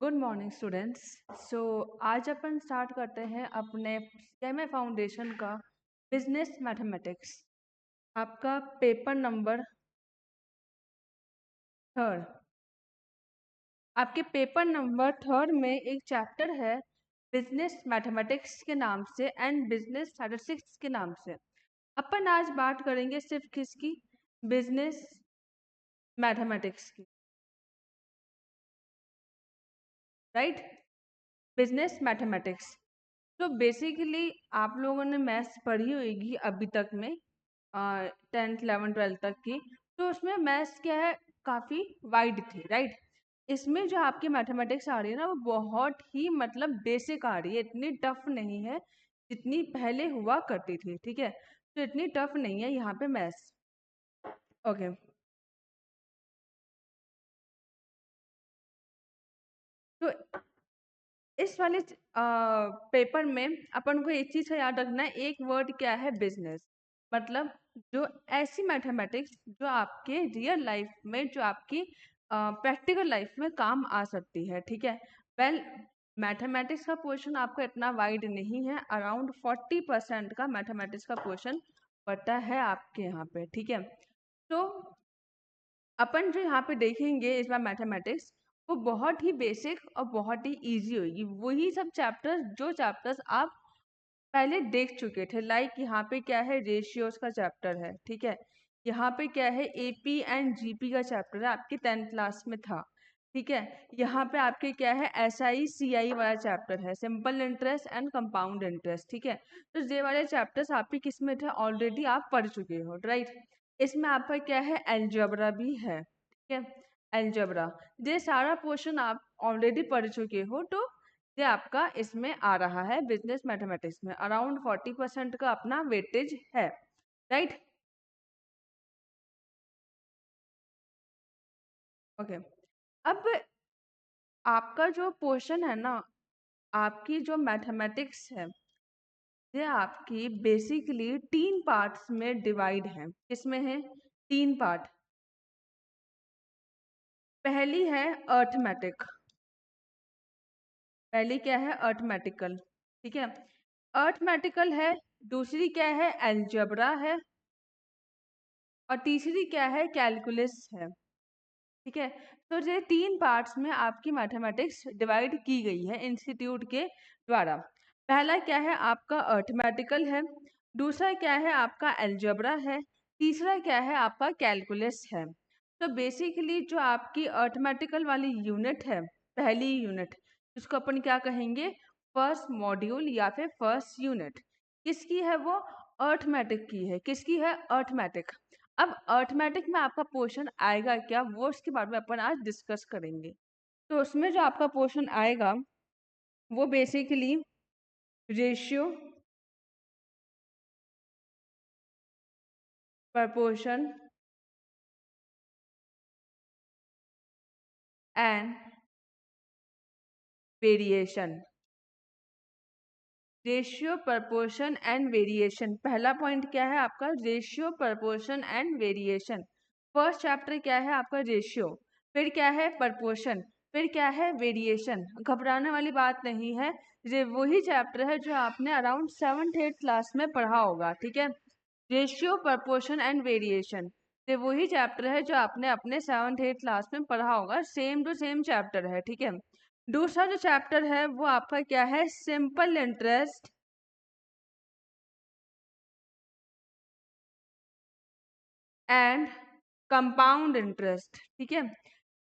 Good morning students. सो आज अपन start करते हैं अपने सेमी फाउंडेशन का बिजनेस मैथमेटिक्स। आपका पेपर नंबर थर्ड। आपके पेपर नंबर थर्ड में एक चैप्टर है बिजनेस मैथमेटिक्स के नाम से एंड बिजनेस स्टैटिस्टिक्स के नाम से। अपन आज बात करेंगे सिर्फ किसकी? बिजनेस मैथमेटिक्स की, राइट? Business mathematics. तो बेसिकली आप लोगों ने मैथ्स पढ़ी होगी अभी तक में, 10th 11th 12th तक की। तो उसमें मैथ्स क्या है, काफ़ी वाइड थी, राइट? इसमें जो आपकी मैथमेटिक्स आ रही है ना, वो बहुत ही मतलब बेसिक आ रही है, इतनी टफ नहीं है जितनी पहले हुआ करती थी, ठीक है? तो इतनी टफ नहीं है यहाँ पे मैथ्स। ओके। तो इस वाले पेपर में अपन को एक चीज़ का याद रखना है, एक वर्ड क्या है? बिजनेस। मतलब जो ऐसी मैथमेटिक्स जो आपके रियल लाइफ में, जो आपकी प्रैक्टिकल लाइफ में काम आ सकती है, ठीक है? वेल, मैथमेटिक्स का पोर्शन आपका इतना वाइड नहीं है, अराउंड 40% का मैथमेटिक्स का पोर्शन पता है आपके यहाँ पे, ठीक है? तो अपन जो यहाँ पे देखेंगे इस बार मैथमेटिक्स, वो बहुत ही बेसिक और बहुत ही इजी होगी। वही सब चैप्टर्स जो चैप्टर्स आप पहले देख चुके थे, लाइक यहाँ पे क्या है, रेशियोज का चैप्टर है, ठीक है? यहाँ पे क्या है, एपी एंड जीपी का चैप्टर है, आपके 10th क्लास में था, ठीक है? यहाँ पे आपके क्या है, एसआई सीआई वाला चैप्टर है, simple interest and compound interest, ठीक है? तो ये वाले चैप्टर्स आपके किस में थे? ऑलरेडी आप पढ़ चुके हो, राइट? इसमें आपका क्या है, एल्जेब्रा भी है, ठीक है? एल्जेब्रा, ये सारा पोर्शन आप ऑलरेडी पढ़ चुके हो। तो ये आपका इसमें आ रहा है बिजनेस मैथमेटिक्स में, अराउंड 40% का अपना वेटेज है, राइट? ओके। अब आपका जो पोर्शन है ना, आपकी जो मैथमेटिक्स है, ये आपकी बेसिकली 3 पार्ट्स में डिवाइड है। किसमें है? 3 पार्ट। पहली है अर्थमेटिक। पहली क्या है? अर्थमेटिकल, ठीक है? अर्थमेटिकल है। दूसरी क्या है? एल्जेब्रा है। और तीसरी क्या है? कैलकुलस है, ठीक है? तो ये 3 पार्ट्स में आपकी मैथमेटिक्स डिवाइड की गई है इंस्टीट्यूट के द्वारा। पहला क्या है आपका? अर्थमेटिकल है। दूसरा क्या है आपका? एल्जेब्रा है। तीसरा क्या है आपका? कैलकुलस है। तो बेसिकली जो आपकी अर्थमेटिकल वाली यूनिट है, पहली यूनिट, जिसको अपन क्या कहेंगे? फर्स्ट मॉड्यूल या फिर फर्स्ट यूनिट, किसकी है वो? अर्थमेटिक की है। किसकी है? अर्थमेटिक। अब अर्थमेटिक में आपका पोर्शन आएगा क्या, वो उसके बारे में अपन आज डिस्कस करेंगे। तो उसमें जो आपका पोर्शन आएगा वो basically ratio, proportion and variation. Ratio, proportion and variation, पहला पॉइंट क्या है आपका? Ratio, proportion and variation. First chapter क्या है आपका? रेशियो। फिर क्या है? प्रपोर्शन। फिर क्या है? वेरिएशन। घबराने वाली बात नहीं है, ये वही चैप्टर है जो आपने अराउंड 7th 8th क्लास में पढ़ा होगा, ठीक है? रेशियो, प्रपोर्शन एंड वेरिएशन, ये वही चैप्टर है जो आपने अपने 7th 8th क्लास में पढ़ा होगा, सेम टू सेम चैप्टर है, ठीक है? दूसरा जो चैप्टर है वो आपका क्या है? Simple interest and compound interest, ठीक है?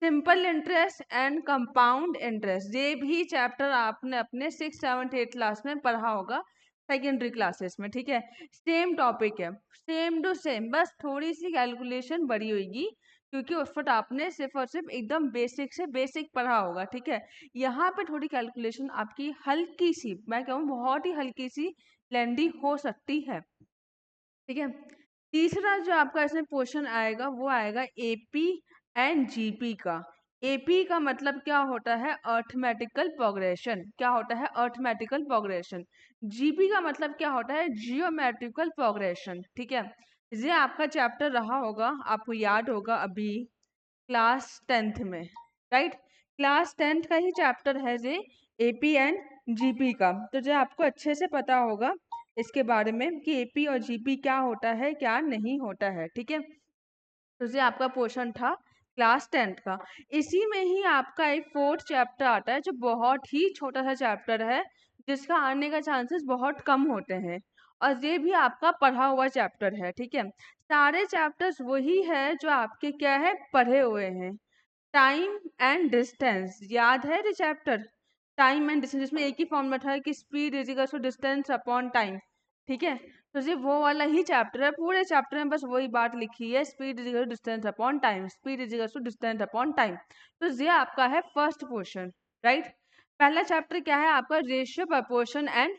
Simple interest and compound interest, ये भी चैप्टर आपने अपने 6th 7th 8th क्लास में पढ़ा होगा, सेकेंडरी क्लासेस में, ठीक है? सेम टॉपिक है, सेम टू सेम, बस थोड़ी सी कैलकुलेशन बड़ी होगी, क्योंकि उस वक्त आपने सिर्फ और सिर्फ एकदम बेसिक से बेसिक पढ़ा होगा, ठीक है? यहाँ पे थोड़ी कैलकुलेशन आपकी हल्की सी, मैं कहूँ बहुत ही हल्की सी लेंदी हो सकती है, ठीक है? तीसरा जो आपका इसमें पोर्शन आएगा वो आएगा एपी एंड जीपी का। एपी का मतलब क्या होता है? Arithmetical progression. क्या होता है? Arithmetical progression. जीपी का मतलब क्या होता है? जियोमेट्रिकल प्रोग्रेशन, ठीक है? ये आपका चैप्टर रहा होगा, आपको याद होगा अभी क्लास 10th में, राइट? क्लास 10th का ही चैप्टर है जे एपी एंड जीपी का। तो जो आपको अच्छे से पता होगा इसके बारे में कि एपी और जीपी क्या होता है क्या नहीं होता है, ठीक है। तो ये आपका पोर्शन था क्लास 10th का। इसी में ही आपका एक 4th चैप्टर आता है जो बहुत ही छोटा सा चैप्टर है, जिसका आने का चांसेस बहुत कम होते हैं, और ये भी आपका पढ़ा हुआ चैप्टर है, ठीक है। सारे चैप्टर्स वही है जो आपके क्या है पढ़े हुए हैं। टाइम एंड डिस्टेंस, याद है ये चैप्टर? टाइम एंड डिस्टेंस, जिसमें एक ही फॉर्मूला था कि speed is equal to distance upon time, ठीक है। तो ये वो वाला ही चैप्टर है, पूरे चैप्टर में बस वही बात लिखी है, speed is equal to distance upon time, speed is equal to distance upon time. तो ये आपका है फर्स्ट पोर्शन, राइट। पहला चैप्टर क्या है आपका? रेशियो, प्रपोर्शन एंड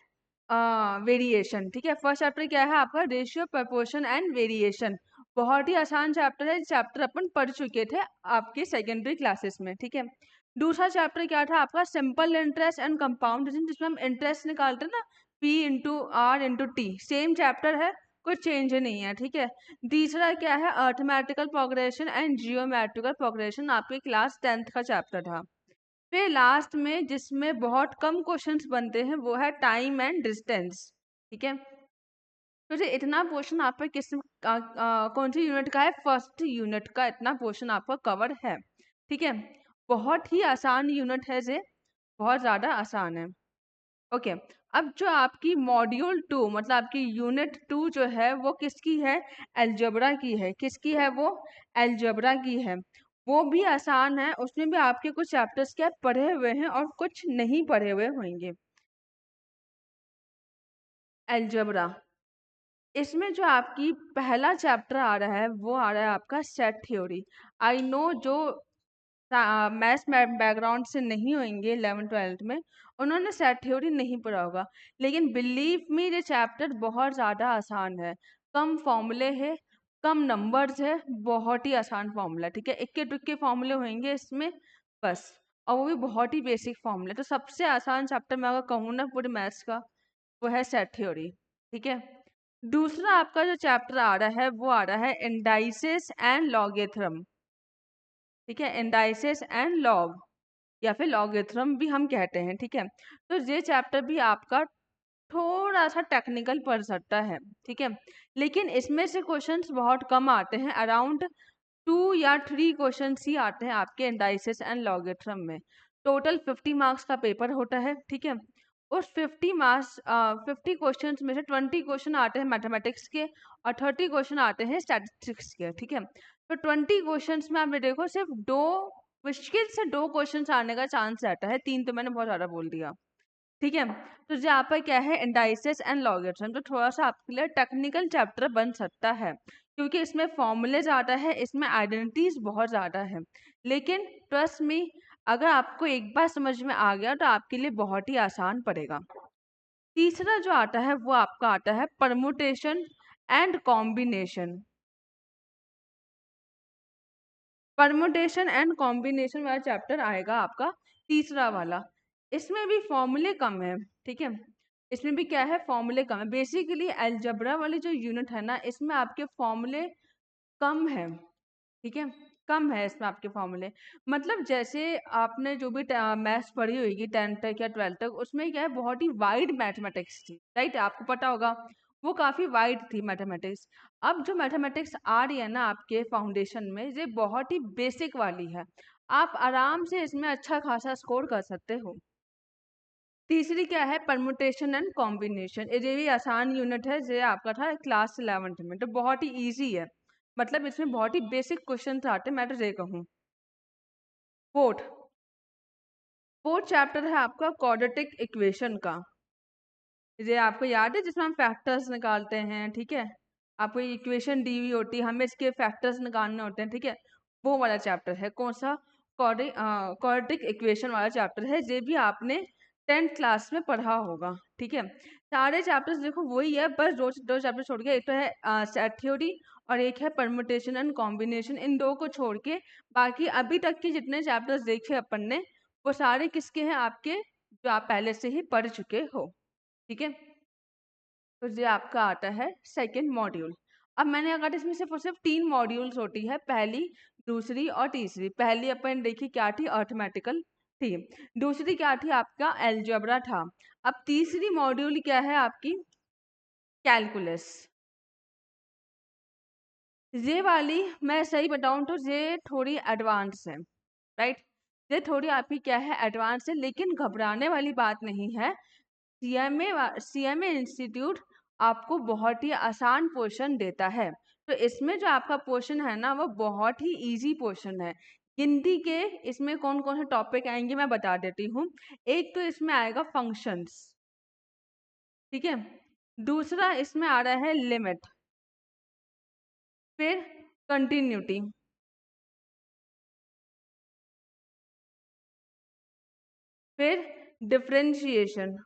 वेरिएशन, ठीक है। फर्स्ट चैप्टर क्या है आपका? Ratio, proportion and variation. बहुत ही आसान चैप्टर है, चैप्टर अपन पढ़ चुके थे आपके सेकेंडरी क्लासेस में, ठीक है। दूसरा चैप्टर क्या था आपका? Simple interest and compound interest, जिसमें हम इंटरेस्ट निकालते हैं ना, P into R into T, same chapter है, कुछ चेंज नहीं है, ठीक है। तीसरा क्या है? Arithmetical progression and geometrical progression, आपके क्लास 10th का चैप्टर था। फिर लास्ट में जिसमें बहुत कम क्वेश्चंस बनते हैं वो है टाइम एंड डिस्टेंस, ठीक है। तो ये इतना पोर्शन आपका कौन सी यूनिट का है? फर्स्ट यूनिट का इतना पोर्शन आपका कवर है, ठीक है। बहुत ही आसान यूनिट है ये, बहुत ज़्यादा आसान है, ओके। अब जो आपकी मॉड्यूल 2 मतलब आपकी यूनिट 2 जो है वो किसकी है? अलजेब्रा की है। किसकी है वो? अलजेब्रा की है। वो भी आसान है, उसमें भी आपके कुछ चैप्टर्स क्या पढ़े हुए हैं और कुछ नहीं पढ़े हुए होंगे। अलजेब्रा, इसमें जो आपकी पहला चैप्टर आ रहा है वो आ रहा है आपका सेट थ्योरी। आई नो जो मैथ्स बैकग्राउंड से नहीं होंगे 11th-12th में, उन्होंने सेट थ्योरी नहीं पढ़ा होगा, लेकिन बिलीव मी ये चैप्टर बहुत ज़्यादा आसान है। कम फॉर्मूले है, कम नंबर्स है, बहुत ही आसान फॉर्मूला, ठीक है। इक्के दुक्के फॉर्मूले होंगे इसमें बस, और वो भी बहुत ही बेसिक फॉर्मूले। तो सबसे आसान चैप्टर मैं अगर कहूँ ना पूरे मैथ्स का, वो है सेट थ्योरी, ठीक है। दूसरा आपका जो चैप्टर आ रहा है वो आ रहा है इंडाइसेस एंड लॉगेथ्रम, ठीक है। इंडाइसेस एंड लॉग, या फिर लॉगेथ्रम भी हम कहते हैं, ठीक है। तो ये चैप्टर भी आपका थोड़ा सा टेक्निकल पड़ सकता है, ठीक है, लेकिन इसमें से क्वेश्चंस बहुत कम आते हैं, अराउंड 2 या 3 क्वेश्चंस ही आते हैं आपके इंडाइसेस एंड लॉगेथ्रम में। टोटल 50 मार्क्स का पेपर होता है, ठीक है। उस 50 क्वेश्चंस में से 20 क्वेश्चन आते हैं मैथमेटिक्स के और 30 क्वेश्चन आते हैं स्टैटिस्टिक्स के, ठीक है। तो 20 क्वेश्चंस में आप देखो सिर्फ दो, मुश्किल से 2 क्वेश्चंस आने का चांस रहता है, 3 तो मैंने बहुत ज़्यादा बोल दिया, ठीक है। तो यहाँ पर क्या है? इंडाइसेस एंड लॉगरिथम, तो थोड़ा सा आपके लिए टेक्निकल चैप्टर बन सकता है, क्योंकि इसमें फॉर्मूले ज़्यादा है, इसमें आइडेंटिटीज बहुत ज़्यादा है, लेकिन ट्रस्ट मी, अगर आपको एक बार समझ में आ गया तो आपके लिए बहुत ही आसान पड़ेगा। तीसरा जो आता है वो आपका आता है permutation and combination. Permutation and combination वाला चैप्टर आएगा आपका तीसरा वाला। इसमें भी फॉर्मूले कम है, ठीक है। इसमें भी क्या है? फॉर्मूले कम है। बेसिकली अलजेब्रा वाली जो यूनिट है ना, इसमें आपके फॉर्मूले कम है, ठीक है। कम है इसमें आपके फॉर्मूले, मतलब जैसे आपने जो भी मैथ्स पढ़ी होगी 10th तक या 12th तक, उसमें क्या है बहुत ही वाइड मैथमेटिक्स थी, राइट, आपको पता होगा वो काफ़ी वाइड थी मैथमेटिक्स। अब जो मैथमेटिक्स आ रही है ना आपके फाउंडेशन में, ये बहुत ही बेसिक वाली है, आप आराम से इसमें अच्छा खासा स्कोर कर सकते हो। तीसरी क्या है? परमुटेशन एंड कॉम्बिनेशन, ये भी आसान यूनिट है, ये आपका था क्लास 11th में, तो बहुत ही इजी है, मतलब इसमें बहुत ही बेसिक क्वेश्चन आते हैं, मैं तो ये कहूँ। फोर्थ फोर्थ चैप्टर है आपका क्वाड्रेटिक इक्वेशन का। ये आपको याद है जिसमें हम फैक्टर्स निकालते हैं, ठीक है। आपको इक्वेशन दी हुई होती है, हमें इसके फैक्टर्स निकालने होते हैं, ठीक है। वो वाला चैप्टर है कौन सा? क्वाड्रेटिक इक्वेशन वाला चैप्टर है, ये भी आपने 10th क्लास में पढ़ा होगा, ठीक है। सारे चैप्टर्स देखो वही है, बस दो चैप्टर छोड़ के, एक तो है सेट थ्योरी और एक है परमुटेशन एंड कॉम्बिनेशन, इन दो को छोड़ के बाकी अभी तक के जितने चैप्टर्स देखे अपन ने, वो सारे किसके हैं? आपके, जो आप पहले से ही पढ़ चुके हो, ठीक है। तो ये आपका आता है सेकंड मॉड्यूल। अब मैंने अगर इसमें सिर्फ और सिर्फ 3 मॉड्यूल्स होती है, पहली, दूसरी और तीसरी। पहली अपन देखी क्या थी, अर्थमेटिकल थी। दूसरी क्या थी, आपका एल्जेब्रा था। अब तीसरी मॉड्यूल क्या है आपकी, कैलकुलस। ये वाली मैं सही बताऊं तो ये थोड़ी एडवांस है, राइट। ये थोड़ी आपकी क्या है, एडवांस है, लेकिन घबराने वाली बात नहीं है। सीएमए इंस्टीट्यूट आपको बहुत ही आसान पोर्शन देता है। तो इसमें जो आपका पोर्शन है ना, वो बहुत ही इजी पोर्शन है। गिनती के इसमें कौन कौन से टॉपिक आएंगे मैं बता देती हूँ। एक तो इसमें आएगा फंक्शंस, ठीक है। दूसरा इसमें आ रहा है लिमिट, फिर कंटिन्यूटी, फिर डिफरेंशिएशन,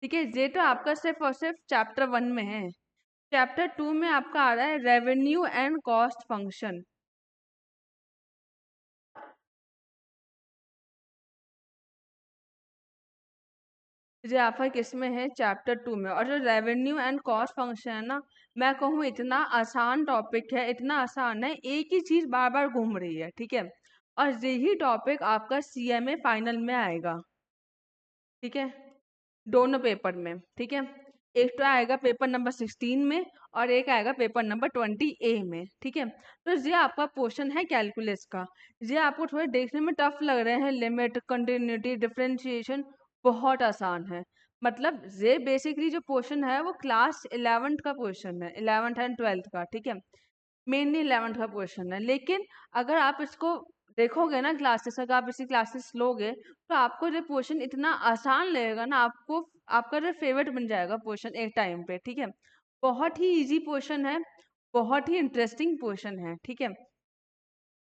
ठीक है। ये तो आपका सिर्फ और सिर्फ चैप्टर 1 में है। चैप्टर 2 में आपका आ रहा है रेवेन्यू एंड कॉस्ट फंक्शन। ये आपका किस में है, चैप्टर 2 में। और जो रेवेन्यू एंड कॉस्ट फंक्शन है ना, मैं कहूँ इतना आसान टॉपिक है, इतना आसान है, एक ही चीज बार बार घूम रही है, ठीक है। और यही टॉपिक आपका सीएमए फाइनल में आएगा, ठीक है, दोनों पेपर में, ठीक है। एक तो आएगा पेपर नंबर 16 में और एक आएगा पेपर नंबर 20A में, ठीक है। तो ये आपका पोर्शन है कैलकुलस का। ये आपको थोड़े देखने में टफ लग रहे हैं, लिमिट, कंटिन्यूटी, डिफरेंशिएशन बहुत आसान है। मतलब ये बेसिकली जो पोर्शन है वो क्लास 11th का पोर्शन है, 11th एंड 12th का, ठीक है। मेनली 11th का पोर्शन है। लेकिन अगर आप इसको देखोगे ना क्लासेस, अगर आप इसी क्लासेस लोगे तो आपको जो पोर्शन इतना आसान लगेगा ना, आपको आपका जो फेवरेट बन जाएगा पोर्शन एक टाइम पे, ठीक है। बहुत ही इजी पोर्शन है, बहुत ही इंटरेस्टिंग पोर्शन है, ठीक है।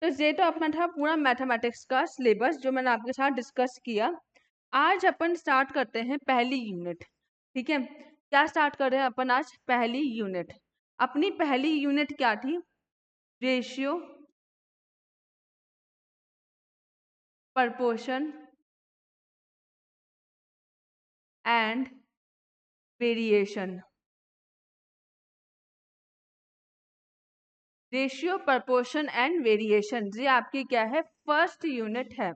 तो ये तो अपना था पूरा मैथमेटिक्स का सिलेबस जो मैंने आपके साथ डिस्कस किया। आज अपन स्टार्ट करते हैं पहली यूनिट, ठीक है। क्या स्टार्ट कर रहे हैं अपन आज, पहली यूनिट। अपनी पहली यूनिट क्या थी, ratio, proportion and variation। Ratio, proportion and variation, ये आपकी क्या है, फर्स्ट यूनिट है।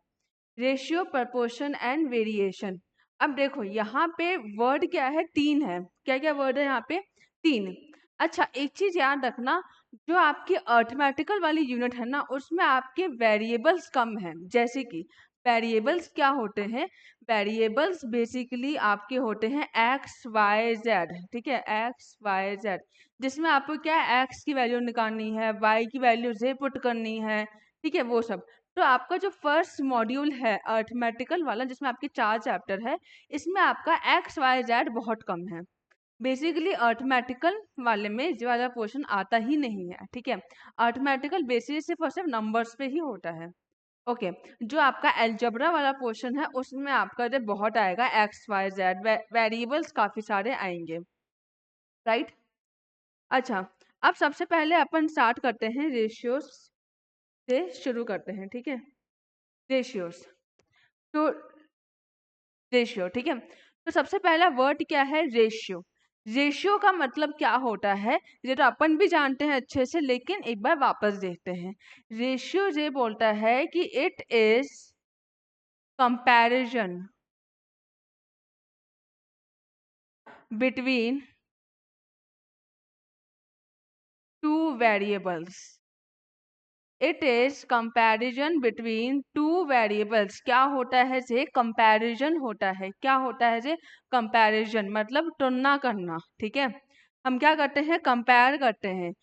Ratio, proportion and variation. अब देखो यहाँ पे वर्ड क्या है, तीन है। क्या क्या वर्ड है यहाँ पे, तीन। अच्छा, एक चीज याद रखना, जो आपकी अर्थमेटिकल वाली यूनिट है ना, उसमें आपके वेरिएबल्स कम हैं। जैसे कि वेरिएबल्स क्या होते हैं, वेरिएबल्स बेसिकली आपके होते हैं एक्स वाई जेड, ठीक है, एक्स वाई जेड। जिसमें आपको क्या है, एक्स की वैल्यू निकालनी है, वाई की वैल्यू जे पुट करनी है, ठीक है, वो सब। तो आपका जो फर्स्ट मॉड्यूल है अर्थमेटिकल वाला, जिसमें आपके 4 चैप्टर है, इसमें आपका एक्स वाई जेड बहुत कम है। बेसिकली अर्थमेटिकल वाले में जो वाला पोर्शन आता ही नहीं है, ठीक है। अर्थमेटिकल बेसिस सिर्फ और सिर्फ नंबर्स पे ही होता है, ओके। जो आपका एल्जेब्रा वाला पोर्शन है उसमें आपका जो बहुत आएगा एक्स वाई जेड, वेरिएबल्स काफी सारे आएंगे, राइट। अच्छा, अब सबसे पहले अपन स्टार्ट करते हैं रेशियोज से, शुरू करते हैं, ठीक है। रेशियोज, तो रेशियो, ठीक है। तो सबसे पहला वर्ड क्या है, रेशियो। रेशियो का मतलब क्या होता है, ये तो अपन भी जानते हैं अच्छे से, लेकिन एक बार वापस देखते हैं। रेशियो ये बोलता है कि it is comparison between two variables. It is comparison between two variables. क्या होता है ये, कंपैरिजन होता है। क्या होता है ये, कंपैरिजन मतलब तुलना करना, ठीक है। हम क्या करते हैं, कंपेयर करते हैं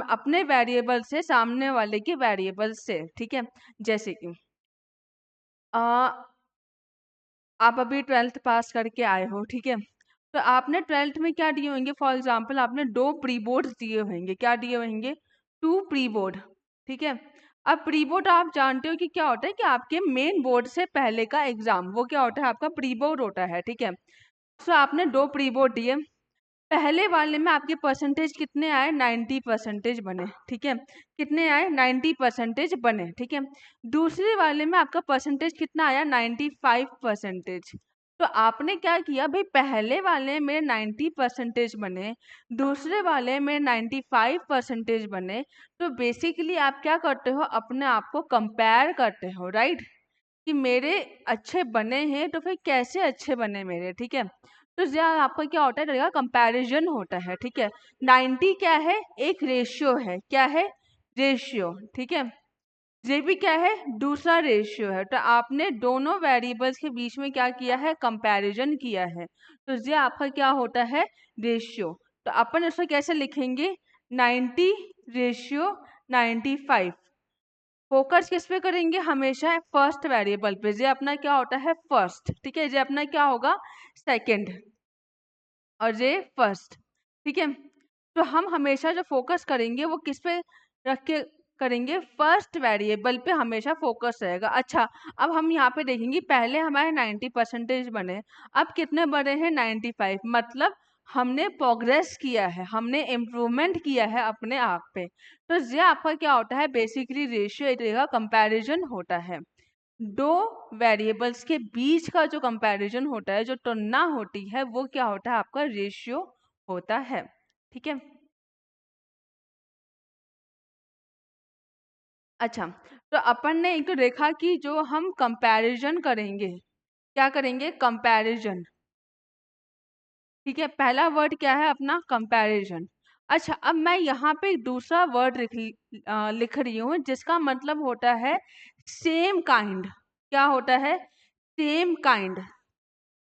अपने वेरिएबल से सामने वाले के वेरिएबल से, ठीक है। जैसे कि आप अभी 12th पास करके आए हो, ठीक है। तो आपने 12th में क्या दिए होंगे, फॉर एग्जाम्पल आपने 2 प्री बोर्ड दिए होंगे। क्या दिए होंगे, 2 प्री बोर्ड, ठीक है। अब प्री बोर्ड आप जानते हो कि क्या होता है, कि आपके मेन बोर्ड से पहले का एग्जाम, वो क्या होता है, आपका प्री बोर्ड होता है, ठीक है। तो आपने 2 प्री बोर्ड दिए। पहले वाले में आपके परसेंटेज कितने आए, 90% बने, ठीक है। कितने आए, 90% बने, ठीक है। दूसरे वाले में आपका परसेंटेज कितना आया, 95%। तो आपने क्या किया भाई, पहले वाले में 90% बने, दूसरे वाले में 95% बने, तो बेसिकली आप क्या करते हो, अपने आप को कंपेयर करते हो, राइट, कि मेरे अच्छे बने हैं तो फिर कैसे अच्छे बने मेरे, ठीक है। तो यहाँ आपका क्या होता है, रहेगा कंपैरिजन होता है, ठीक है। 90 क्या है, एक रेशियो है, क्या है, रेशियो, ठीक है। ये भी क्या है, दूसरा रेशियो है। तो आपने दोनों वेरिएबल्स के बीच में क्या किया है, कंपैरिजन किया है, तो ये आपका क्या होता है, रेशियो। तो अपन इसको कैसे लिखेंगे, 90 रेशियो 95। फोकस किस पे करेंगे, हमेशा फर्स्ट वेरिएबल पे। ये अपना क्या होता है, फर्स्ट, ठीक है। ये अपना क्या होगा, सेकंड, और ये फर्स्ट, ठीक है। तो हम हमेशा जो फोकस करेंगे वो किस पे रख के करेंगे, फर्स्ट वेरिएबल पे हमेशा फोकस रहेगा। अच्छा, अब हम यहाँ पे देखेंगे, पहले हमारे 90% बने, अब कितने बने हैं, 95, मतलब हमने प्रोग्रेस किया है, हमने इम्प्रूवमेंट किया है अपने आप पे। तो ये आपका क्या होता है, बेसिकली रेशियो रहेगा, कंपैरिजन होता है। दो वेरिएबल्स के बीच का जो कंपैरिजन होता है, जो तुलना होती है, वो क्या होता है, आपका रेशियो होता है, ठीक है। अच्छा, तो अपन ने एक तो देखा कि जो हम कंपैरिजन करेंगे, क्या करेंगे, कंपैरिजन, ठीक है। पहला वर्ड क्या है अपना, कंपैरिजन। अच्छा, अब मैं यहाँ पे एक दूसरा वर्ड लिख रही हूँ, जिसका मतलब होता है सेम काइंड। क्या होता है, सेम काइंड।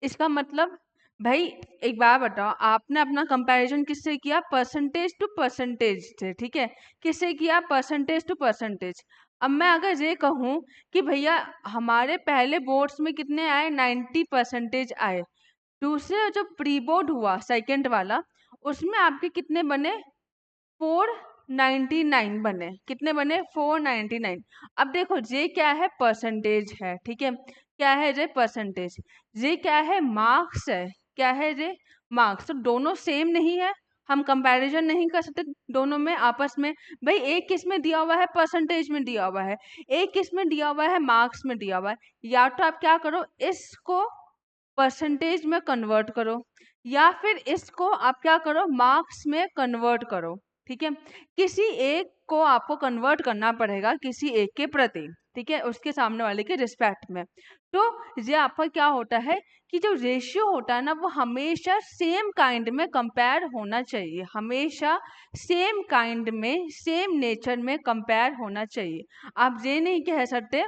इसका मतलब, भाई एक बार बताओ, आपने अपना कंपैरिजन किससे किया, परसेंटेज टू परसेंटेज से, ठीक है। किससे किया, परसेंटेज टू परसेंटेज। अब मैं अगर ये कहूँ कि भैया हमारे पहले बोर्ड्स में कितने आए, 90% आए, दूसरे जो प्री बोर्ड हुआ सेकंड वाला, उसमें आपके कितने बने, 499 बने। कितने बने, 499। अब देखो, ये क्या है, परसेंटेज है, ठीक है। क्या है ये, परसेंटेज। ये क्या है, मार्क्स है। क्या है ये, मार्क्स। तो दोनों सेम नहीं है, हम कंपैरिजन नहीं कर सकते दोनों में आपस में। भाई एक किस में दिया हुआ है, परसेंटेज में दिया हुआ है, एक किस में दिया हुआ है, मार्क्स में दिया हुआ है। या तो आप क्या करो, इसको परसेंटेज में कन्वर्ट करो, या फिर इसको आप क्या करो, मार्क्स में कन्वर्ट करो, ठीक है। किसी एक को आपको कन्वर्ट करना पड़ेगा किसी एक के प्रति, ठीक है, उसके सामने वाले के रिस्पेक्ट में। तो ये आपका क्या होता है कि जो रेशियो होता है ना, वो हमेशा सेम काइंड में कंपेयर होना चाहिए, हमेशा सेम काइंड में, सेम नेचर में कंपेयर होना चाहिए। आप ये नहीं कह सकते,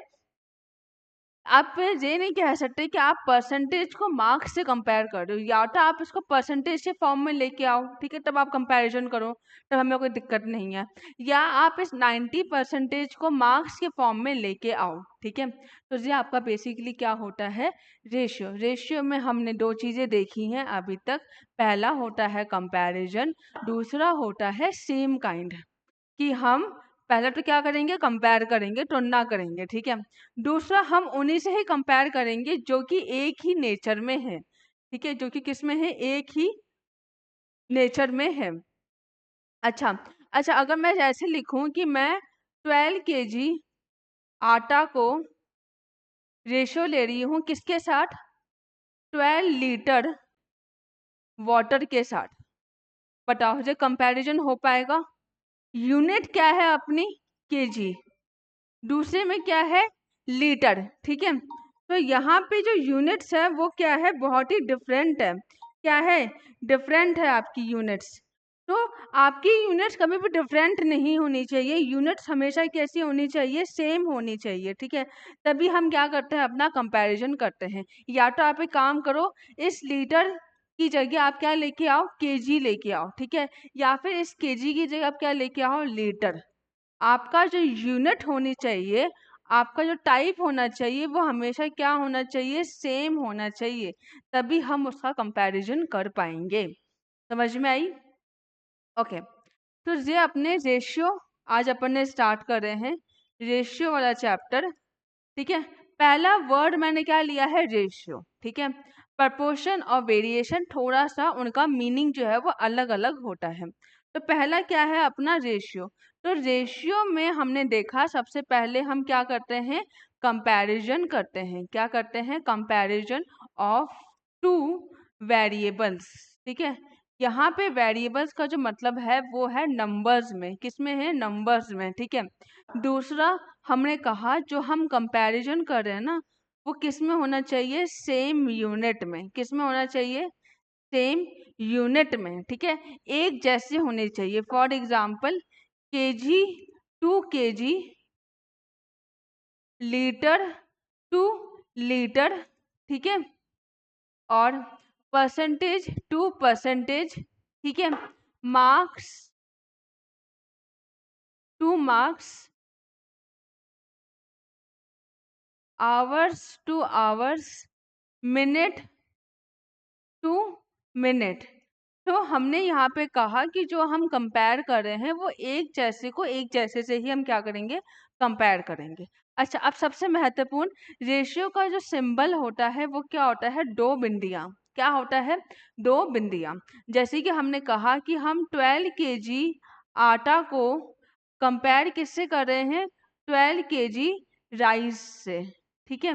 आप ये नहीं कह सकते कि आप परसेंटेज को मार्क्स से कंपेयर कर रहे हो, या तो आप इसको परसेंटेज के फॉर्म में लेके आओ, ठीक है, तब आप कंपैरिजन करो, तब हमें कोई दिक्कत नहीं है। या आप इस 90% को मार्क्स के फॉर्म में लेके आओ, ठीक है। तो ये आपका बेसिकली क्या होता है, रेशियो। रेशियो में हमने दो चीजें देखी हैं अभी तक, पहला होता है कंपैरिजन, दूसरा होता है सेम काइंड, कि हम पहले तो क्या करेंगे, कंपेयर करेंगे, तुलना करेंगे, ठीक है। दूसरा, हम उन्हीं से ही कंपेयर करेंगे जो कि एक ही नेचर में है, ठीक है, जो कि किस में है, एक ही नेचर में है। अच्छा, अच्छा, अगर मैं ऐसे लिखूं कि मैं 12 kg आटा को रेशो ले रही हूँ, किसके साथ, 12 लीटर वाटर के साथ, बताओ ये कंपैरिजन हो पाएगा। यूनिट क्या है अपनी, केजी, दूसरे में क्या है, लीटर, ठीक है। तो यहाँ पे जो यूनिट्स है वो क्या है, बहुत ही डिफरेंट है। क्या है, डिफरेंट है आपकी यूनिट्स। तो आपकी यूनिट्स कभी भी डिफरेंट नहीं होनी चाहिए, यूनिट्स हमेशा कैसी होनी चाहिए, सेम होनी चाहिए, ठीक है। तभी हम क्या करते हैं, अपना कंपैरिजन करते हैं। या तो आप एक काम करो, इस लीटर की जगह आप क्या लेके आओ, केजी लेके आओ, ठीक है। या फिर इस केजी की जगह आप क्या लेके आओ, लीटर। आपका जो यूनिट होनी चाहिए, आपका जो टाइप होना चाहिए, वो हमेशा क्या होना चाहिए, सेम होना चाहिए, तभी हम उसका कंपैरिजन कर पाएंगे। समझ में आई, ओके। तो ये अपने रेशियो, आज अपन ने स्टार्ट कर रहे हैं रेशियो वाला चैप्टर, ठीक है। पहला वर्ड मैंने क्या लिया है, रेशियो, ठीक है। प्रपोर्शन और वेरिएशन, थोड़ा सा उनका मीनिंग जो है वो अलग अलग होता है। तो पहला क्या है अपना रेशियो। तो रेशियो में हमने देखा सबसे पहले हम क्या करते हैं, कंपैरिजन करते हैं। क्या करते हैं, कंपैरिजन ऑफ टू वेरिएबल्स। ठीक है, यहाँ पे वेरिएबल्स का जो मतलब है वो है नंबर्स में, किसमें है, नंबर्स में। ठीक है, दूसरा हमने कहा जो हम कंपैरिजन कर रहे हैं ना वो किस में होना चाहिए, सेम यूनिट में। किस में होना चाहिए, सेम यूनिट में। ठीक है, एक जैसे होने चाहिए। For example KG to KG, litre to litre. ठीक है, और परसेंटेज टू परसेंटेज। ठीक है, marks to marks, hours to hours, minute to minute. तो हमने यहाँ पे कहा कि जो हम कंपेयर कर रहे हैं वो एक जैसे को एक जैसे से ही हम क्या करेंगे, कंपेयर करेंगे। अच्छा, अब सबसे महत्वपूर्ण रेशियो का जो सिंबल होता है वो क्या होता है, दो बिंदियां। क्या होता है, दो बिंदियां। जैसे कि हमने कहा कि हम 12 केजी आटा को कंपेयर किससे कर रहे हैं, 12 केजी राइस से। ठीक है,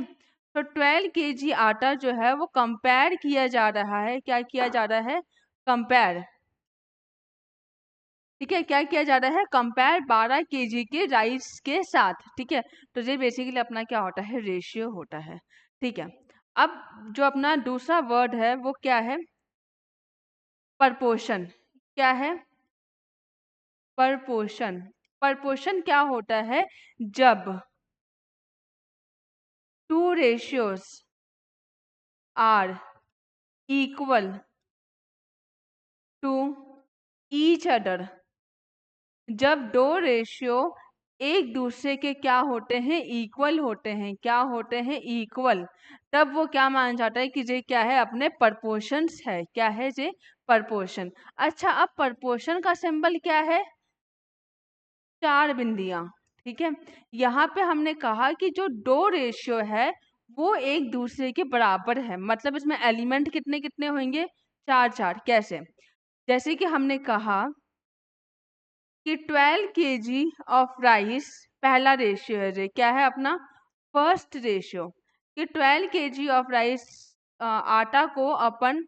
तो 12 केजी आटा जो है वो कंपेयर किया जा रहा है। क्या किया जा रहा है, कंपेयर। ठीक है, क्या किया जा रहा है, कंपेयर 12 केजी के राइस के साथ। ठीक है, तो ये बेसिकली अपना क्या होता है, रेशियो होता है। ठीक है, अब जो अपना दूसरा वर्ड है वो क्या है, परपोर्शन। क्या है, परपोर्शन। परपोर्शन क्या होता है, जब two ratios are equal to each other. जब दो रेशियो एक दूसरे के क्या होते हैं, इक्वल होते हैं। क्या होते हैं, इक्वल। तब वो क्या माना जाता है कि ये क्या है, अपने परपोर्शंस है। क्या है ये, परपोर्शन। अच्छा, अब परपोर्शन का सिंबल क्या है, चार बिंदियां। ठीक है, यहाँ पे हमने कहा कि जो दो रेशियो है वो एक दूसरे के बराबर है। मतलब इसमें एलिमेंट कितने कितने होंगे, चार चार। कैसे, जैसे कि हमने कहा कि 12 केजी ऑफ राइस, पहला रेशियो है। ये क्या है अपना, फर्स्ट रेशियो। कि 12 केजी ऑफ राइस, आटा को अपन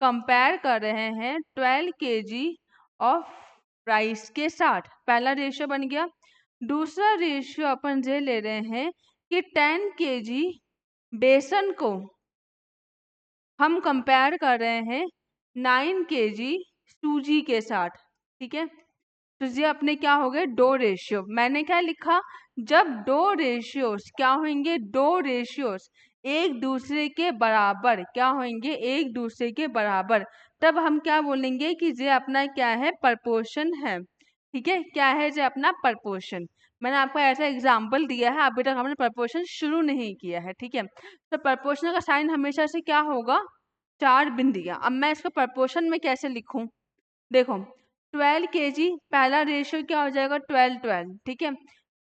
कंपेयर कर रहे हैं 12 केजी ऑफ राइस के साथ। पहला रेशियो बन गया। दूसरा रेशियो अपन ये ले रहे हैं कि 10 केजी बेसन को हम कंपेयर कर रहे हैं 9 केजी सूजी के साथ। ठीक है, तो ये अपने क्या हो गए, दो रेशियो। मैंने क्या लिखा, जब दो रेशियोस क्या होंगे, दो रेशियोस एक दूसरे के बराबर। क्या होंगे, एक दूसरे के बराबर। तब हम क्या बोलेंगे कि ये अपना क्या है, प्रपोर्शन है। ठीक है, क्या है ये अपना प्रपोर्शन। मैंने आपको ऐसा एग्जाम्पल दिया है, अभी तक हमने प्रपोर्शन शुरू नहीं किया है। ठीक है, तो प्रपोर्शन का साइन हमेशा से क्या होगा, चार बिंदियां। अब मैं इसको प्रपोर्शन में कैसे लिखूं, देखो 12 केजी, पहला रेशियो क्या हो जाएगा, 12 12। ठीक है,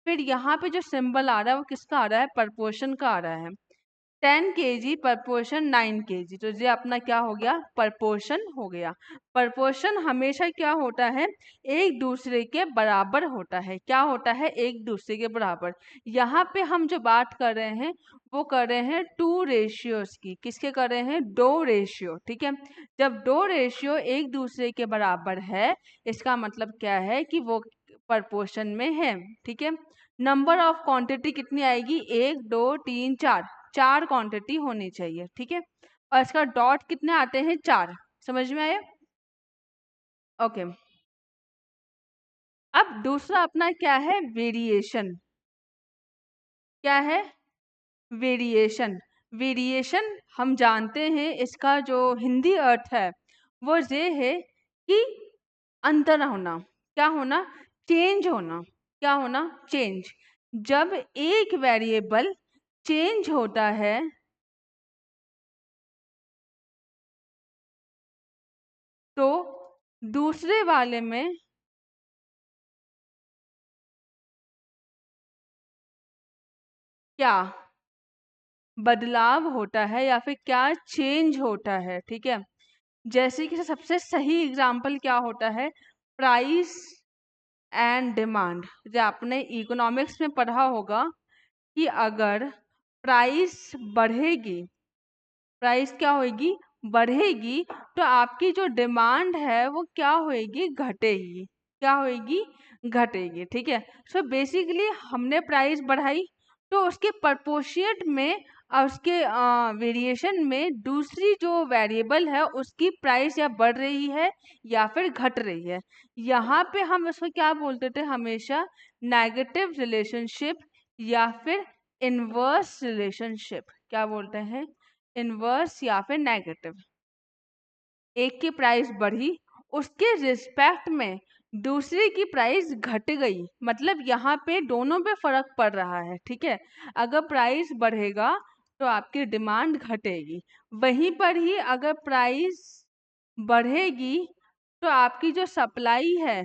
फिर यहाँ पे जो सिंबल आ रहा है वो किसका आ रहा है, प्रपोर्शन का आ रहा है। 10 केजी प्रपोर्शन 9 केजी, तो ये अपना क्या हो गया, प्रपोर्शन हो गया। प्रपोर्शन हमेशा क्या होता है, एक दूसरे के बराबर होता है। क्या होता है, एक दूसरे के बराबर। यहाँ पे हम जो बात कर रहे हैं वो कर रहे हैं टू रेशियोज की। किसके कर रहे हैं, दो रेशियो। ठीक है, जब दो रेशियो एक दूसरे के बराबर है इसका मतलब क्या है कि वो प्रपोर्शन में है। ठीक है, नंबर ऑफ क्वांटिटी कितनी आएगी, एक दो तीन चार, चार क्वांटिटी होनी चाहिए। ठीक है, और इसका डॉट कितने आते हैं, चार। समझ में आया, ओके। अब दूसरा अपना क्या है, वेरिएशन। क्या है, वेरिएशन। वेरिएशन हम जानते हैं इसका जो हिंदी अर्थ है वो ये है कि अंतर होना। क्या होना, चेंज होना। क्या होना, चेंज। जब एक वेरिएबल चेंज होता है तो दूसरे वाले में क्या बदलाव होता है या फिर क्या चेंज होता है। ठीक है, जैसे कि सबसे सही एग्जाम्पल क्या होता है, प्राइस एंड डिमांड। जो आपने इकोनॉमिक्स में पढ़ा होगा कि अगर प्राइस बढ़ेगी, प्राइस क्या होगी, बढ़ेगी, तो आपकी जो डिमांड है वो क्या होएगी, घटेगी। क्या होएगी, घटेगी। ठीक है। सो बेसिकली हमने प्राइस बढ़ाई, तो उसके प्रपोर्शिएट में और उसके वेरिएशन में दूसरी जो वेरिएबल है उसकी प्राइस या बढ़ रही है या फिर घट रही है। यहाँ पे हम इसको क्या बोलते थे हमेशा, नेगेटिव रिलेशनशिप या फिर इनवर्स रिलेशनशिप। क्या बोलते हैं, इनवर्स या फिर नेगेटिव। एक की प्राइस बढ़ी, उसके रिस्पेक्ट में दूसरे की प्राइस घट गई, मतलब यहाँ पे दोनों पे फर्क पड़ रहा है। ठीक है। अगर प्राइस बढ़ेगा तो आपकी डिमांड घटेगी, वहीं पर ही अगर प्राइस बढ़ेगी तो आपकी जो सप्लाई है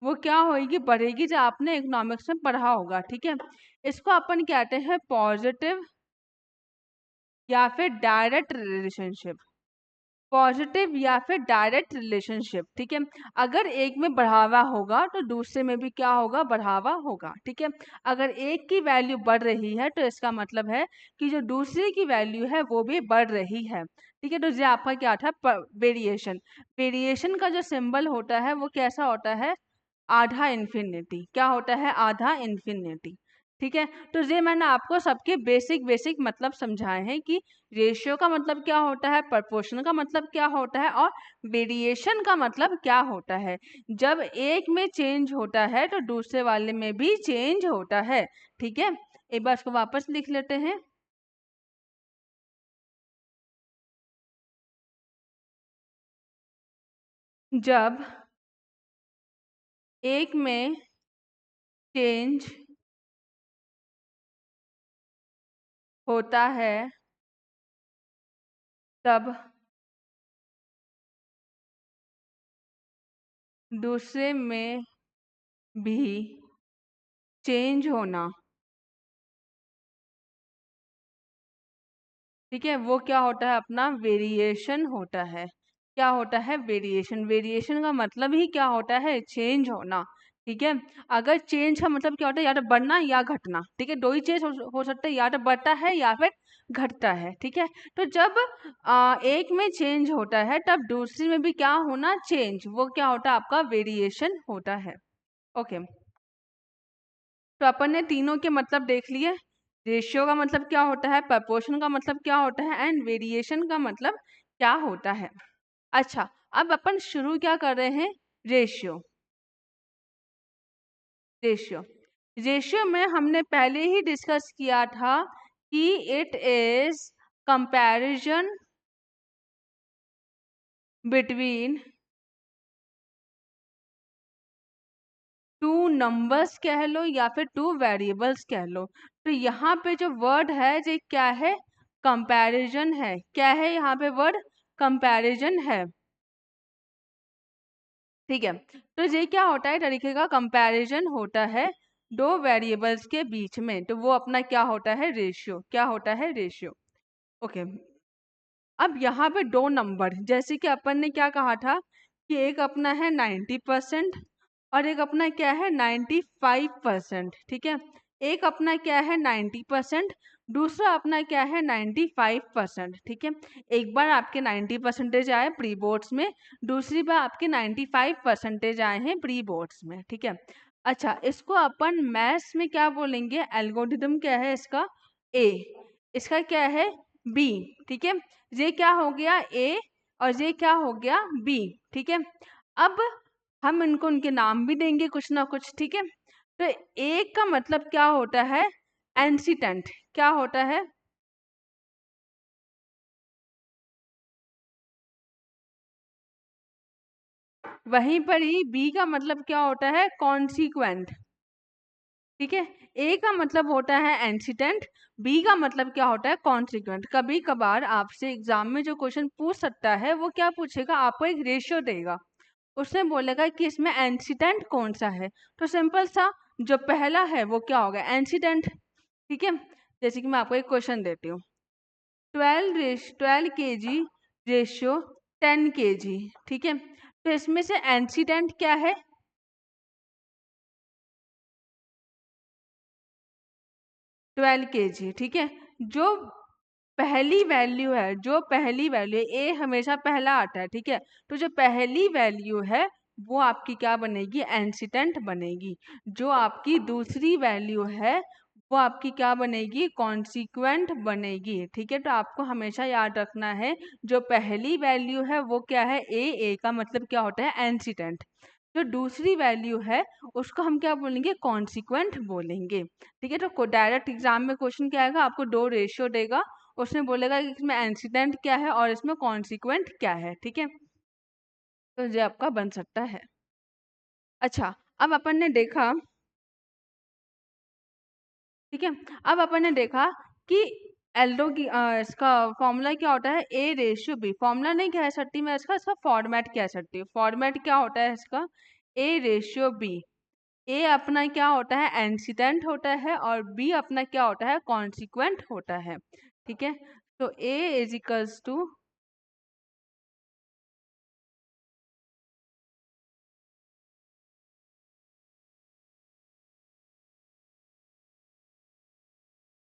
वो क्या होगी, बढ़ेगी, जो आपने इकोनॉमिक्स में पढ़ा होगा। ठीक है। इसको अपन कहते हैं पॉजिटिव या फिर डायरेक्ट रिलेशनशिप। पॉजिटिव या फिर डायरेक्ट रिलेशनशिप। ठीक है। अगर एक में बढ़ावा होगा तो दूसरे में भी क्या होगा, बढ़ावा होगा। ठीक है। अगर एक की वैल्यू बढ़ रही है तो इसका मतलब है कि जो दूसरे की वैल्यू है वो भी बढ़ रही है। ठीक है। तो ये आपका क्या था, वेरिएशन। वेरिएशन का जो सिंबल होता है वो कैसा होता है, आधा इन्फिनिटी। क्या होता है, आधा इन्फिनिटी। ठीक है। तो ये मैंने आपको सबके बेसिक बेसिक मतलब समझाए हैं कि रेशियो का मतलब क्या होता है, प्रपोर्शन का मतलब क्या होता है, और वेरिएशन का मतलब क्या होता है। जब एक में चेंज होता है तो दूसरे वाले में भी चेंज होता है। ठीक है। एक बार इसको वापस लिख लेते हैं। जब एक में चेंज होता है तब दूसरे में भी चेंज होना, ठीक है, वो क्या होता है, अपना वेरिएशन होता है। क्या होता है, वेरिएशन। वेरिएशन का मतलब ही क्या होता है, चेंज होना। ठीक है। अगर चेंज का मतलब क्या होता है, या तो बढ़ना या घटना। ठीक है। दो ही चेंज हो सकता है, या तो बढ़ता है या फिर घटता है। ठीक है। तो जब एक में चेंज होता है तब दूसरी में भी क्या होना, चेंज। वो क्या होता है, आपका वेरिएशन होता है। ओके। तो अपन ने तीनों के मतलब देख लिए। रेशियो का मतलब क्या होता है, प्रपोर्शन का मतलब क्या होता है, एंड वेरिएशन का मतलब क्या होता है। अच्छा, अब अपन शुरू क्या कर रहे हैं, रेशियो। रेशियो रेशियो में हमने पहले ही डिस्कस किया था कि it is comparison between two numbers कह लो या फिर टू वेरिएबल्स कह लो। तो यहाँ पे जो वर्ड है ये क्या है, कंपैरिजन है। क्या है यहाँ पे वर्ड, कंपैरिजन है। ठीक है। तो ये क्या होता है, तरीके का कंपैरिजन होता है दो वेरिएबल्स के बीच में, तो वो अपना क्या होता है, रेशियो। क्या होता है, रेशियो। ओके। अब यहाँ पे दो नंबर, जैसे कि अपन ने क्या कहा था कि एक अपना है 90% और एक अपना क्या है 95%। ठीक है। एक अपना क्या है 90%, दूसरा अपना क्या है 95%। ठीक है। एक बार आपके 90% आए प्री बोर्ड्स में, दूसरी बार आपके 95% आए हैं प्री बोर्ड्स में। ठीक है। अच्छा, इसको अपन मैथ्स में क्या बोलेंगे, एल्गोरिथम क्या है इसका, ए। इसका क्या है, बी। ठीक है। ये क्या हो गया, ए, और ये क्या हो गया, बी। ठीक है। अब हम इनको उनके नाम भी देंगे कुछ ना कुछ। ठीक है। तो एक का मतलब क्या होता है, एंसीटेंट। क्या होता है, वहीं पर ही बी का मतलब क्या होता है, कॉन्सिक्वेंट। ठीक है। ए का मतलब होता है एंसीटेंट, बी का मतलब क्या होता है, कॉन्सिक्वेंट। कभी कभार आपसे एग्जाम में जो क्वेश्चन पूछ सकता है वो क्या पूछेगा, आपको एक रेशियो देगा, उसमें बोलेगा कि इसमें एंसीडेंट कौन सा है। तो सिंपल सा, जो पहला है वो क्या होगा, एंसीडेंट। ठीक है। जैसे कि मैं आपको एक क्वेश्चन देती हूँ, 12 kg रेशियो 10 kg। ठीक है। तो इसमें से एंसीडेंट क्या है? 12 kg, ठीक है। जो पहली वैल्यू है, जो पहली वैल्यू है, ए हमेशा पहला आता है, ठीक है। तो जो पहली वैल्यू है वो आपकी क्या बनेगी? एंसीडेंट बनेगी। जो आपकी दूसरी वैल्यू है वो आपकी क्या बनेगी? कॉन्सिक्वेंट बनेगी, ठीक है। तो आपको हमेशा याद रखना है जो पहली वैल्यू है वो क्या है? ए का मतलब क्या होता है? एंसीडेंट। जो दूसरी वैल्यू है उसको हम क्या बोलेंगे? कॉन्सिक्वेंट बोलेंगे, ठीक है। तो डायरेक्ट एग्जाम में क्वेश्चन क्या आएगा? आपको दो रेशियो देगा, उसमें बोलेगा कि इसमें इंसिडेंट क्या है और इसमें कॉन्सिक्वेंट क्या है, ठीक है। तो ये आपका बन सकता है। अच्छा, अब अपन ने देखा, ठीक है, अब अपन ने देखा कि एल्डो की इसका फॉर्मूला क्या होता है? ए रेशियो बी। फॉर्मूला नहीं कह सकती मैं इसका, इसका फॉर्मेट कह सकती हूँ। फॉर्मेट क्या होता है इसका? ए रेशियो बी। ए अपना क्या होता है? एंसिडेंट होता है और बी अपना क्या होता है? कॉन्सिक्वेंट होता है, ठीक है। तो ए इज इक्वल्स टू,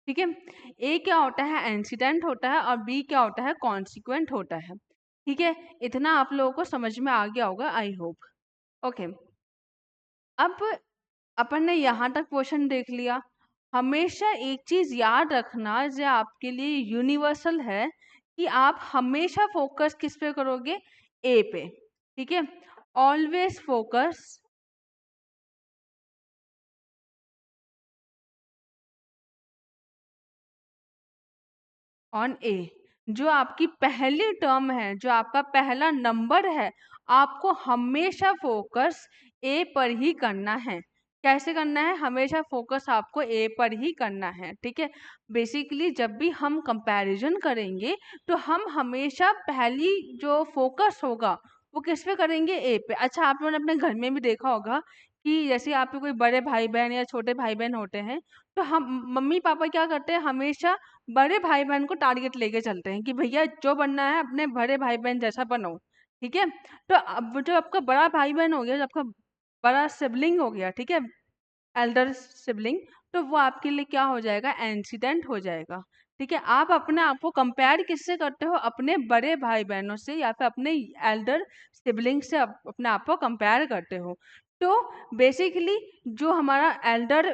ठीक है, ए क्या होता है? इंसिडेंट होता है और बी क्या होता है? कॉन्सिक्वेंट होता है, ठीक है। इतना आप लोगों को समझ में आ गया होगा, आई होप। ओके, अब अपन ने यहाँ तक क्वेश्चन देख लिया। हमेशा एक चीज याद रखना जो आपके लिए यूनिवर्सल है, कि आप हमेशा फोकस किस पे करोगे? ए पे, ठीक है। ऑलवेज फोकस ऑन ए। जो आपकी पहली टर्म है, जो आपका पहला नंबर है, आपको हमेशा फोकस ए पर ही करना है। कैसे करना है? हमेशा फोकस आपको ए पर ही करना है, ठीक है। बेसिकली जब भी हम कंपैरिजन करेंगे तो हम हमेशा पहली जो फोकस होगा वो किस पे करेंगे? ए पे। अच्छा, आप लोगों ने अपने घर में भी देखा होगा कि जैसे आपके कोई बड़े भाई बहन या छोटे भाई बहन होते हैं, तो हम मम्मी पापा क्या करते हैं? हमेशा बड़े भाई बहन को टारगेट लेके चलते हैं कि भैया जो बनना है अपने बड़े भाई बहन जैसा बनो, ठीक है। तो अब जो आपका बड़ा भाई बहन हो गया, जो आपका बड़ा सिबलिंग हो गया, ठीक है, एल्डर सिबलिंग, तो वो आपके लिए क्या हो जाएगा? इंसिडेंट हो जाएगा, ठीक है। आप अपने आप को कंपेयर किससे करते हो? अपने बड़े भाई बहनों से या फिर अपने एल्डर सिबलिंग से अपने आप को कंपेयर करते हो। तो बेसिकली जो हमारा एल्डर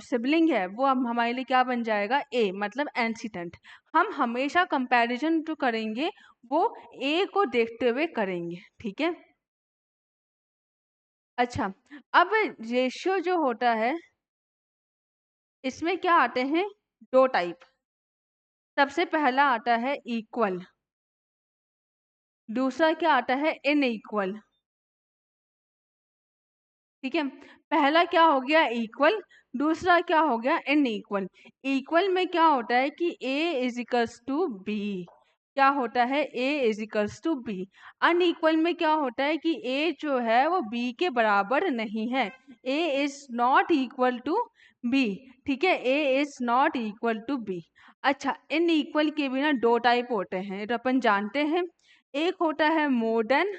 सिबलिंग है वो अब हमारे लिए क्या बन जाएगा? ए, मतलब एंसिडेंट। हम हमेशा कंपैरिजन जो करेंगे वो ए को देखते हुए करेंगे, ठीक है। अच्छा, अब रेशियो जो होता है इसमें क्या आते हैं? दो टाइप। सबसे पहला आता है इक्वल, दूसरा क्या आता है? इनइक्वल, ठीक है। पहला क्या हो गया? इक्वल। दूसरा क्या हो गया? इनइक्वल। इक्वल में क्या होता है कि A is equals to B. क्या होता है? A is equals to B. Unequal में क्या होता है कि ए जो है वो बी के बराबर नहीं है। A is not equal to B, ठीक है। A is not equal to B. अच्छा, इनइक्वल के भी ना दो टाइप होते हैं, ये तो अपन जानते हैं। एक होता है मोर देन,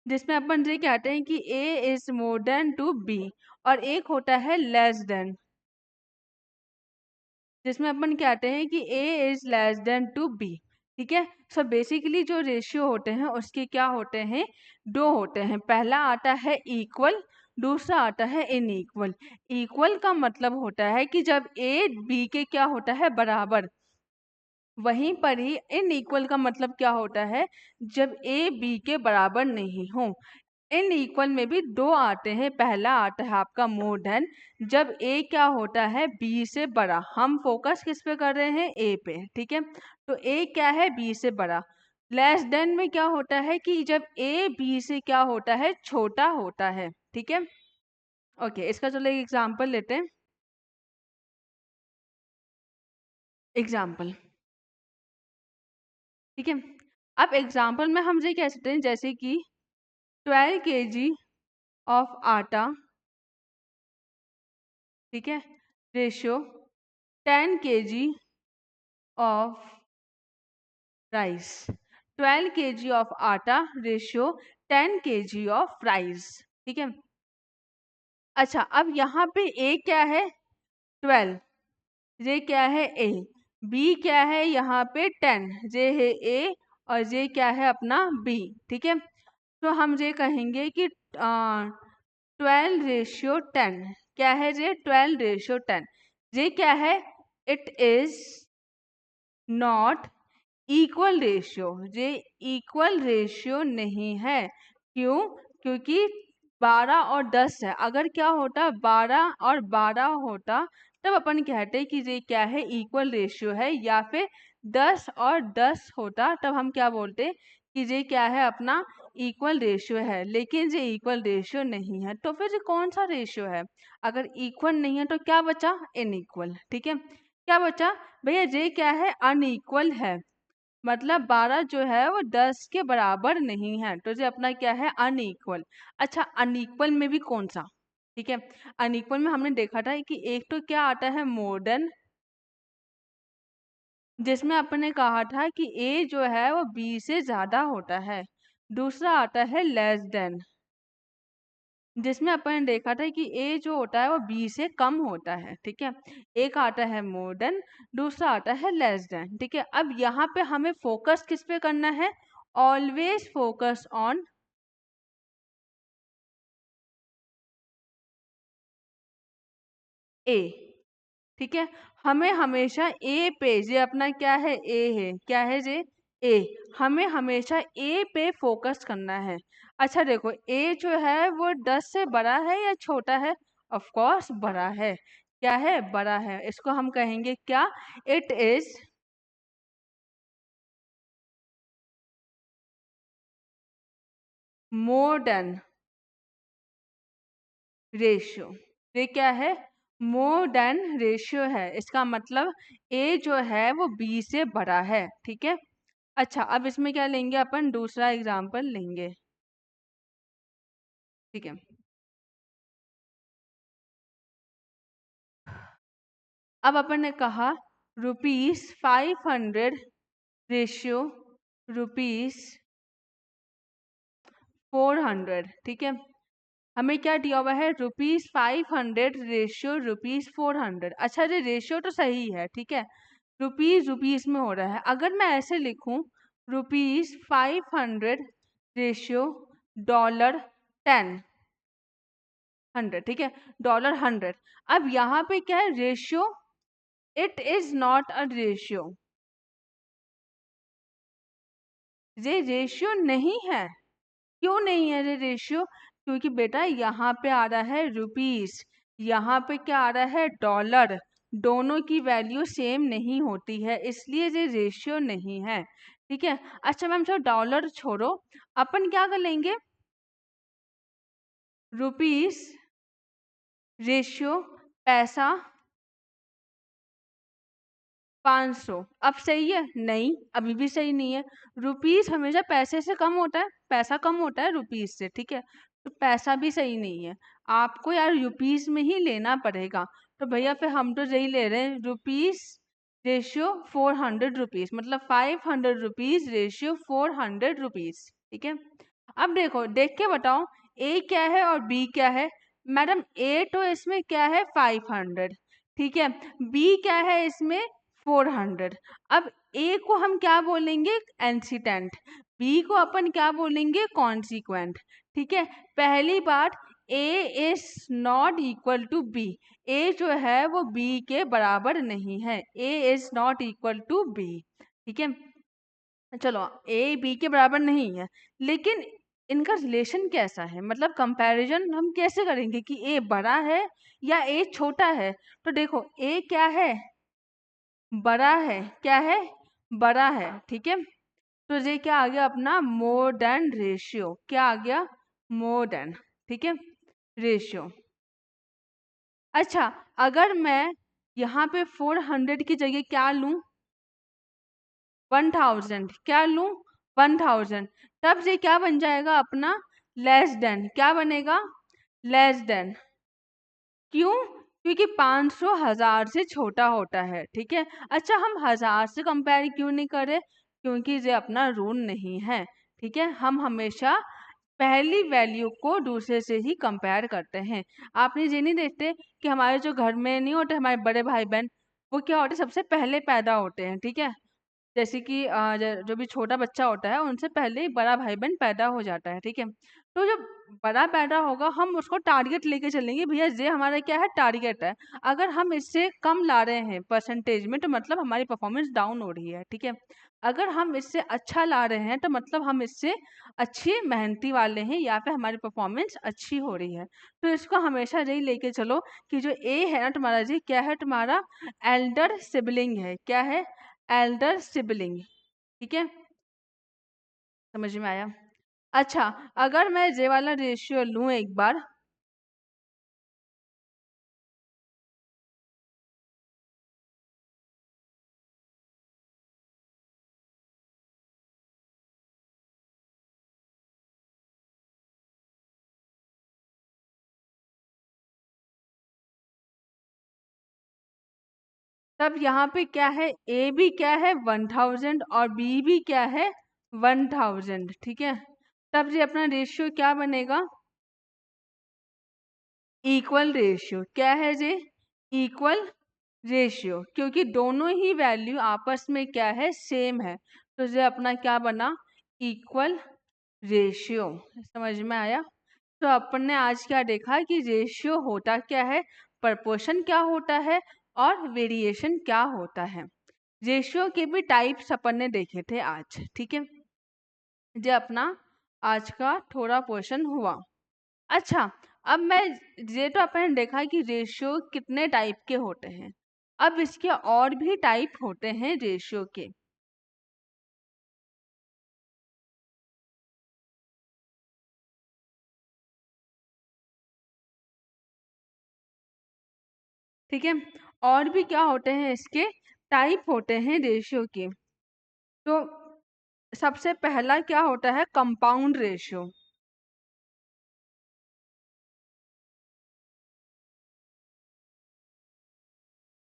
जिसमें अपन ये कहते हैं कि A is more than to B. और एक होता है लेस देन, जिसमें अपन कहते हैं कि A is less than to B, ठीक है। सो बेसिकली जो रेशियो होते हैं उसके क्या होते हैं? दो होते हैं। पहला आता है इक्वल, दूसरा आता है इनइक्वल। इक्वल का मतलब होता है कि जब ए बी के क्या होता है? बराबर। वहीं पर ही इनइक्वल का मतलब क्या होता है? जब ए बी के बराबर नहीं हो। इन इक्वल में भी दो आते हैं। पहला आता है आपका मोर देन, जब ए क्या होता है? बी से बड़ा। हम फोकस किस पे कर रहे हैं? ए पे, ठीक है। तो ए क्या है? बी से बड़ा। लेस देन में क्या होता है कि जब ए बी से क्या होता है? छोटा होता है, ठीक है। ओके, इसका चलो एक एग्जांपल लेते हैं। एग्जांपल, ठीक है। अब एग्जांपल में हम ये कह सकते हैं जैसे कि 12 kg ऑफ आटा, ठीक है, ratio 10 kg of rice. 12 kg of आटा रेशियो 10 kg ऑफ राइस, ठीक है। अच्छा, अब यहाँ पे ए क्या है 12, ये क्या है ए, बी क्या है यहाँ पे 10, ये है ए और ये क्या है अपना बी, ठीक है। तो हम ये कहेंगे कि 12:10, क्या है ये 12:10, ये क्या है, it is not equal ratio, ये इक्वल रेशियो नहीं है। क्यों? क्योंकि 12 और 10 है, अगर क्या होता 12 और 12 होता तब अपन कहते कि ये क्या है इक्वल रेशियो है, या फिर 10 और 10 होता तब हम क्या बोलते कि ये क्या है अपना इक्वल रेशियो है। लेकिन ये इक्वल रेशियो नहीं है, तो फिर ये कौन सा रेशियो है? अगर इक्वल नहीं है तो क्या बचा, इनइक्वल, ठीक है। क्या बचा भैया, ये क्या है अनइक्वल है, मतलब 12 जो है वो 10 के बराबर नहीं है, तो ये अपना क्या है अनइक्वल। अच्छा, अनइक्वल में भी कौन सा, ठीक है, अनइक्वल में हमने देखा था कि एक तो क्या आता है मोर, जिसमें अपन ने कहा था कि ए जो है वो बी से ज्यादा होता है। दूसरा आता है लेस देन, जिसमें अपन ने देखा था कि ए जो होता है वो बी से कम होता है, ठीक है। एक आता है मोर देन, दूसरा आता है लेस देन, ठीक है। अब यहाँ पे हमें फोकस किस पे करना है, ऑलवेज फोकस ऑन ए, ठीक है। हमें हमेशा ए पे, ये अपना क्या है ए है, क्या है ये ए, हमें हमेशा ए पे फोकस करना है। अच्छा देखो, ए जो है वो 10 से बड़ा है या छोटा है, ऑफ कोर्स बड़ा है, क्या है बड़ा है, इसको हम कहेंगे क्या, it is more than ratio, ये क्या है मोर देन रेशियो है, इसका मतलब ए जो है वो बी से बड़ा है, ठीक है। अच्छा, अब इसमें क्या लेंगे अपन, दूसरा एग्जाम्पल लेंगे, ठीक है। अब अपन ने कहा ₹500 रेशियो ₹400, ठीक है। हमें क्या दिया हुआ है, ₹500 रेशियो ₹400। अच्छा, ये रेशियो तो सही है, ठीक है, रुपीज रुपीज में हो रहा है। अगर मैं ऐसे लिखूं ₹500 रेशियो $10 ठीक है, $100। अब यहाँ पे क्या है ratio, it is not a ratio, ये रेशियो नहीं है। क्यों नहीं है ये रेशियो, क्योंकि बेटा यहाँ पे आ रहा है रुपीस, यहाँ पे क्या आ रहा है डॉलर, दोनों की वैल्यू सेम नहीं होती है, इसलिए ये रेशियो नहीं है, ठीक है। अच्छा मैम, चलो डॉलर छोड़ो, अपन क्या कर लेंगे, रुपीस रेशियो पैसा 500, अब सही है, नहीं अभी भी सही नहीं है। रुपीस हमेशा पैसे से कम होता है, पैसा कम होता है रुपीस से, ठीक है, तो पैसा भी सही नहीं है, आपको यार रुपीस में ही लेना पड़ेगा। तो भैया फिर हम तो यही ले रहे हैं, रुपीस रेशियो 400 रुपीज, मतलब 500 रुपीज रेशियो 400 रुपीज, ठीक है। अब देखो, देख के बताओ ए क्या है और बी क्या है। मैडम ए तो इसमें क्या है 500, ठीक है, बी क्या है इसमें 400। अब ए को हम क्या बोलेंगे एंसीटेंट, बी को अपन क्या बोलेंगे कॉन्सिक्वेंट, ठीक है। पहली बात, A is not equal to B, A जो है वो बी के बराबर नहीं है, A is not equal to B, ठीक है। चलो ए बी के बराबर नहीं है, लेकिन इनका रिलेशन कैसा है, मतलब कंपैरिजन हम कैसे करेंगे कि ए बड़ा है या ए छोटा है। तो देखो ए क्या है बड़ा है, क्या है बड़ा है, ठीक है। तो ये क्या आ गया अपना मोर देन रेशियो, क्या आ गया मोर देन, ठीक है रेशियो। अच्छा, अगर मैं यहाँ पे 400 की जगह क्या लूं 1000, क्या लूं 1000, तब ये क्या बन जाएगा अपना लेस देन, क्या बनेगा लेस देन। क्यों? क्योंकि 500 हजार से छोटा होता है, ठीक है। अच्छा, हम हजार से कंपेयर क्यों नहीं करें, क्योंकि ये अपना रूल नहीं है। ठीक है, हम हमेशा पहली वैल्यू को दूसरे से ही कंपेयर करते हैं। आपने ये नहीं देखते कि हमारे जो घर में नहीं होते हमारे बड़े भाई बहन, वो क्या होते सबसे पहले पैदा होते हैं। ठीक है, जैसे कि जो भी छोटा बच्चा होता है उनसे पहले ही बड़ा भाई बहन पैदा हो जाता है। ठीक है, तो जब बड़ा पैदा होगा हम उसको टारगेट लेके चलेंगे, भैया ये हमारा क्या है, टारगेट है। अगर हम इससे कम ला रहे हैं परसेंटेज में तो मतलब हमारी परफॉर्मेंस डाउन हो रही है। ठीक है, अगर हम इससे अच्छा ला रहे हैं तो मतलब हम इससे अच्छी मेहनती वाले हैं या फिर हमारी परफॉर्मेंस अच्छी हो रही है। तो इसको हमेशा यही लेके चलो कि जो ए है ना तुम्हारा, जी क्या है, तुम्हारा एल्डर सिबलिंग है। क्या है, एल्डर सिबलिंग। ठीक है, समझ में आया। अच्छा, अगर मैं ये वाला रेशियो लूं एक बार, तब यहाँ पे क्या है, ए भी क्या है 1000 और बी भी क्या है 1000। ठीक है, तब ये अपना रेशियो क्या बनेगा, इक्वल रेशियो। क्या है ये, इक्वल रेशियो, क्योंकि दोनों ही वैल्यू आपस में क्या है, सेम है। तो ये अपना क्या बना, इक्वल रेशियो। समझ में आया। तो अपन ने आज क्या देखा कि रेशियो होता क्या है, प्रपोर्शन क्या होता है और वेरिएशन क्या होता है। रेशियो के भी टाइप्स अपन ने देखे थे आज। ठीक है, ये अपना आज का थोड़ा पोर्शन हुआ। अच्छा, अब मैं, ये तो अपन ने देखा कि रेशियो कितने टाइप के होते हैं। अब इसके और भी टाइप होते हैं रेशियो के। ठीक है, और भी क्या होते हैं इसके, टाइप होते हैं रेशियो के। तो सबसे पहला क्या होता है, कंपाउंड रेशियो।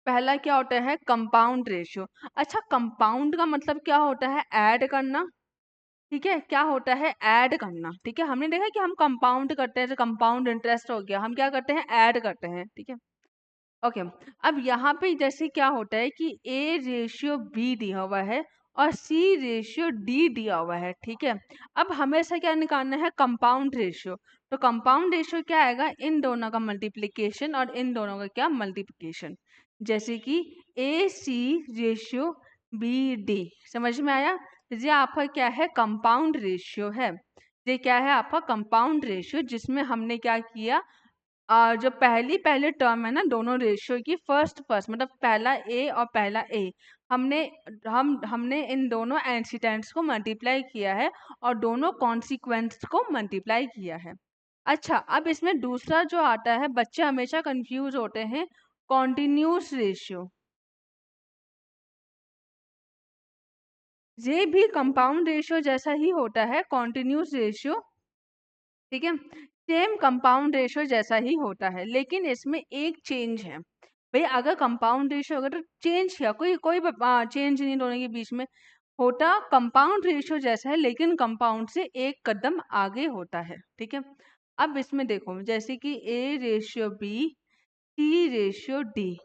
पहला क्या होता है, कंपाउंड रेशियो। अच्छा, कंपाउंड का मतलब क्या होता है, ऐड करना। ठीक है, क्या होता है, ऐड करना। ठीक है, हमने देखा कि हम कंपाउंड करते हैं, तो कंपाउंड इंटरेस्ट हो गया, हम क्या करते हैं, ऐड करते हैं। ठीक है, ओके। अब यहाँ पे जैसे क्या होता है कि ए रेशियो बी दिया हुआ है और सी रेशियो डी दिया हुआ है। ठीक है, अब हमेशा क्या निकालना है, कंपाउंड रेशियो। तो कंपाउंड रेशियो क्या आएगा, इन दोनों का मल्टीप्लिकेशन और इन दोनों का क्या, मल्टीप्लिकेशन। जैसे कि ए सी रेशियो बी डी। समझ में आया। ये आपका क्या है, कंपाउंड रेशियो है। ये क्या है, आपका कंपाउंड रेशियो, जिसमें हमने क्या किया, जो पहली पहले टर्म है ना दोनों रेशियो की, फर्स्ट फर्स्ट मतलब पहला ए और पहला ए, हमने हमने इन दोनों एंसिडेंट्स को मल्टीप्लाई किया है और दोनों कॉन्सिक्वेंस को मल्टीप्लाई किया है। अच्छा, अब इसमें दूसरा जो आता है, बच्चे हमेशा कंफ्यूज होते हैं, कॉन्टिन्यूस रेशियो। ये भी कंपाउंड रेशियो जैसा ही होता है, कॉन्टिन्यूस रेशियो। ठीक है, सेम कंपाउंड रेशियो जैसा ही होता है, लेकिन इसमें एक चेंज है। भाई अगर कंपाउंड रेशियो अगर चेंज किया, कोई कोई चेंज नहीं दोनों के बीच में, होता कंपाउंड रेशियो जैसा है लेकिन कंपाउंड से एक कदम आगे होता है। ठीक है, अब इसमें देखो जैसे कि A ratio B, C ratio D,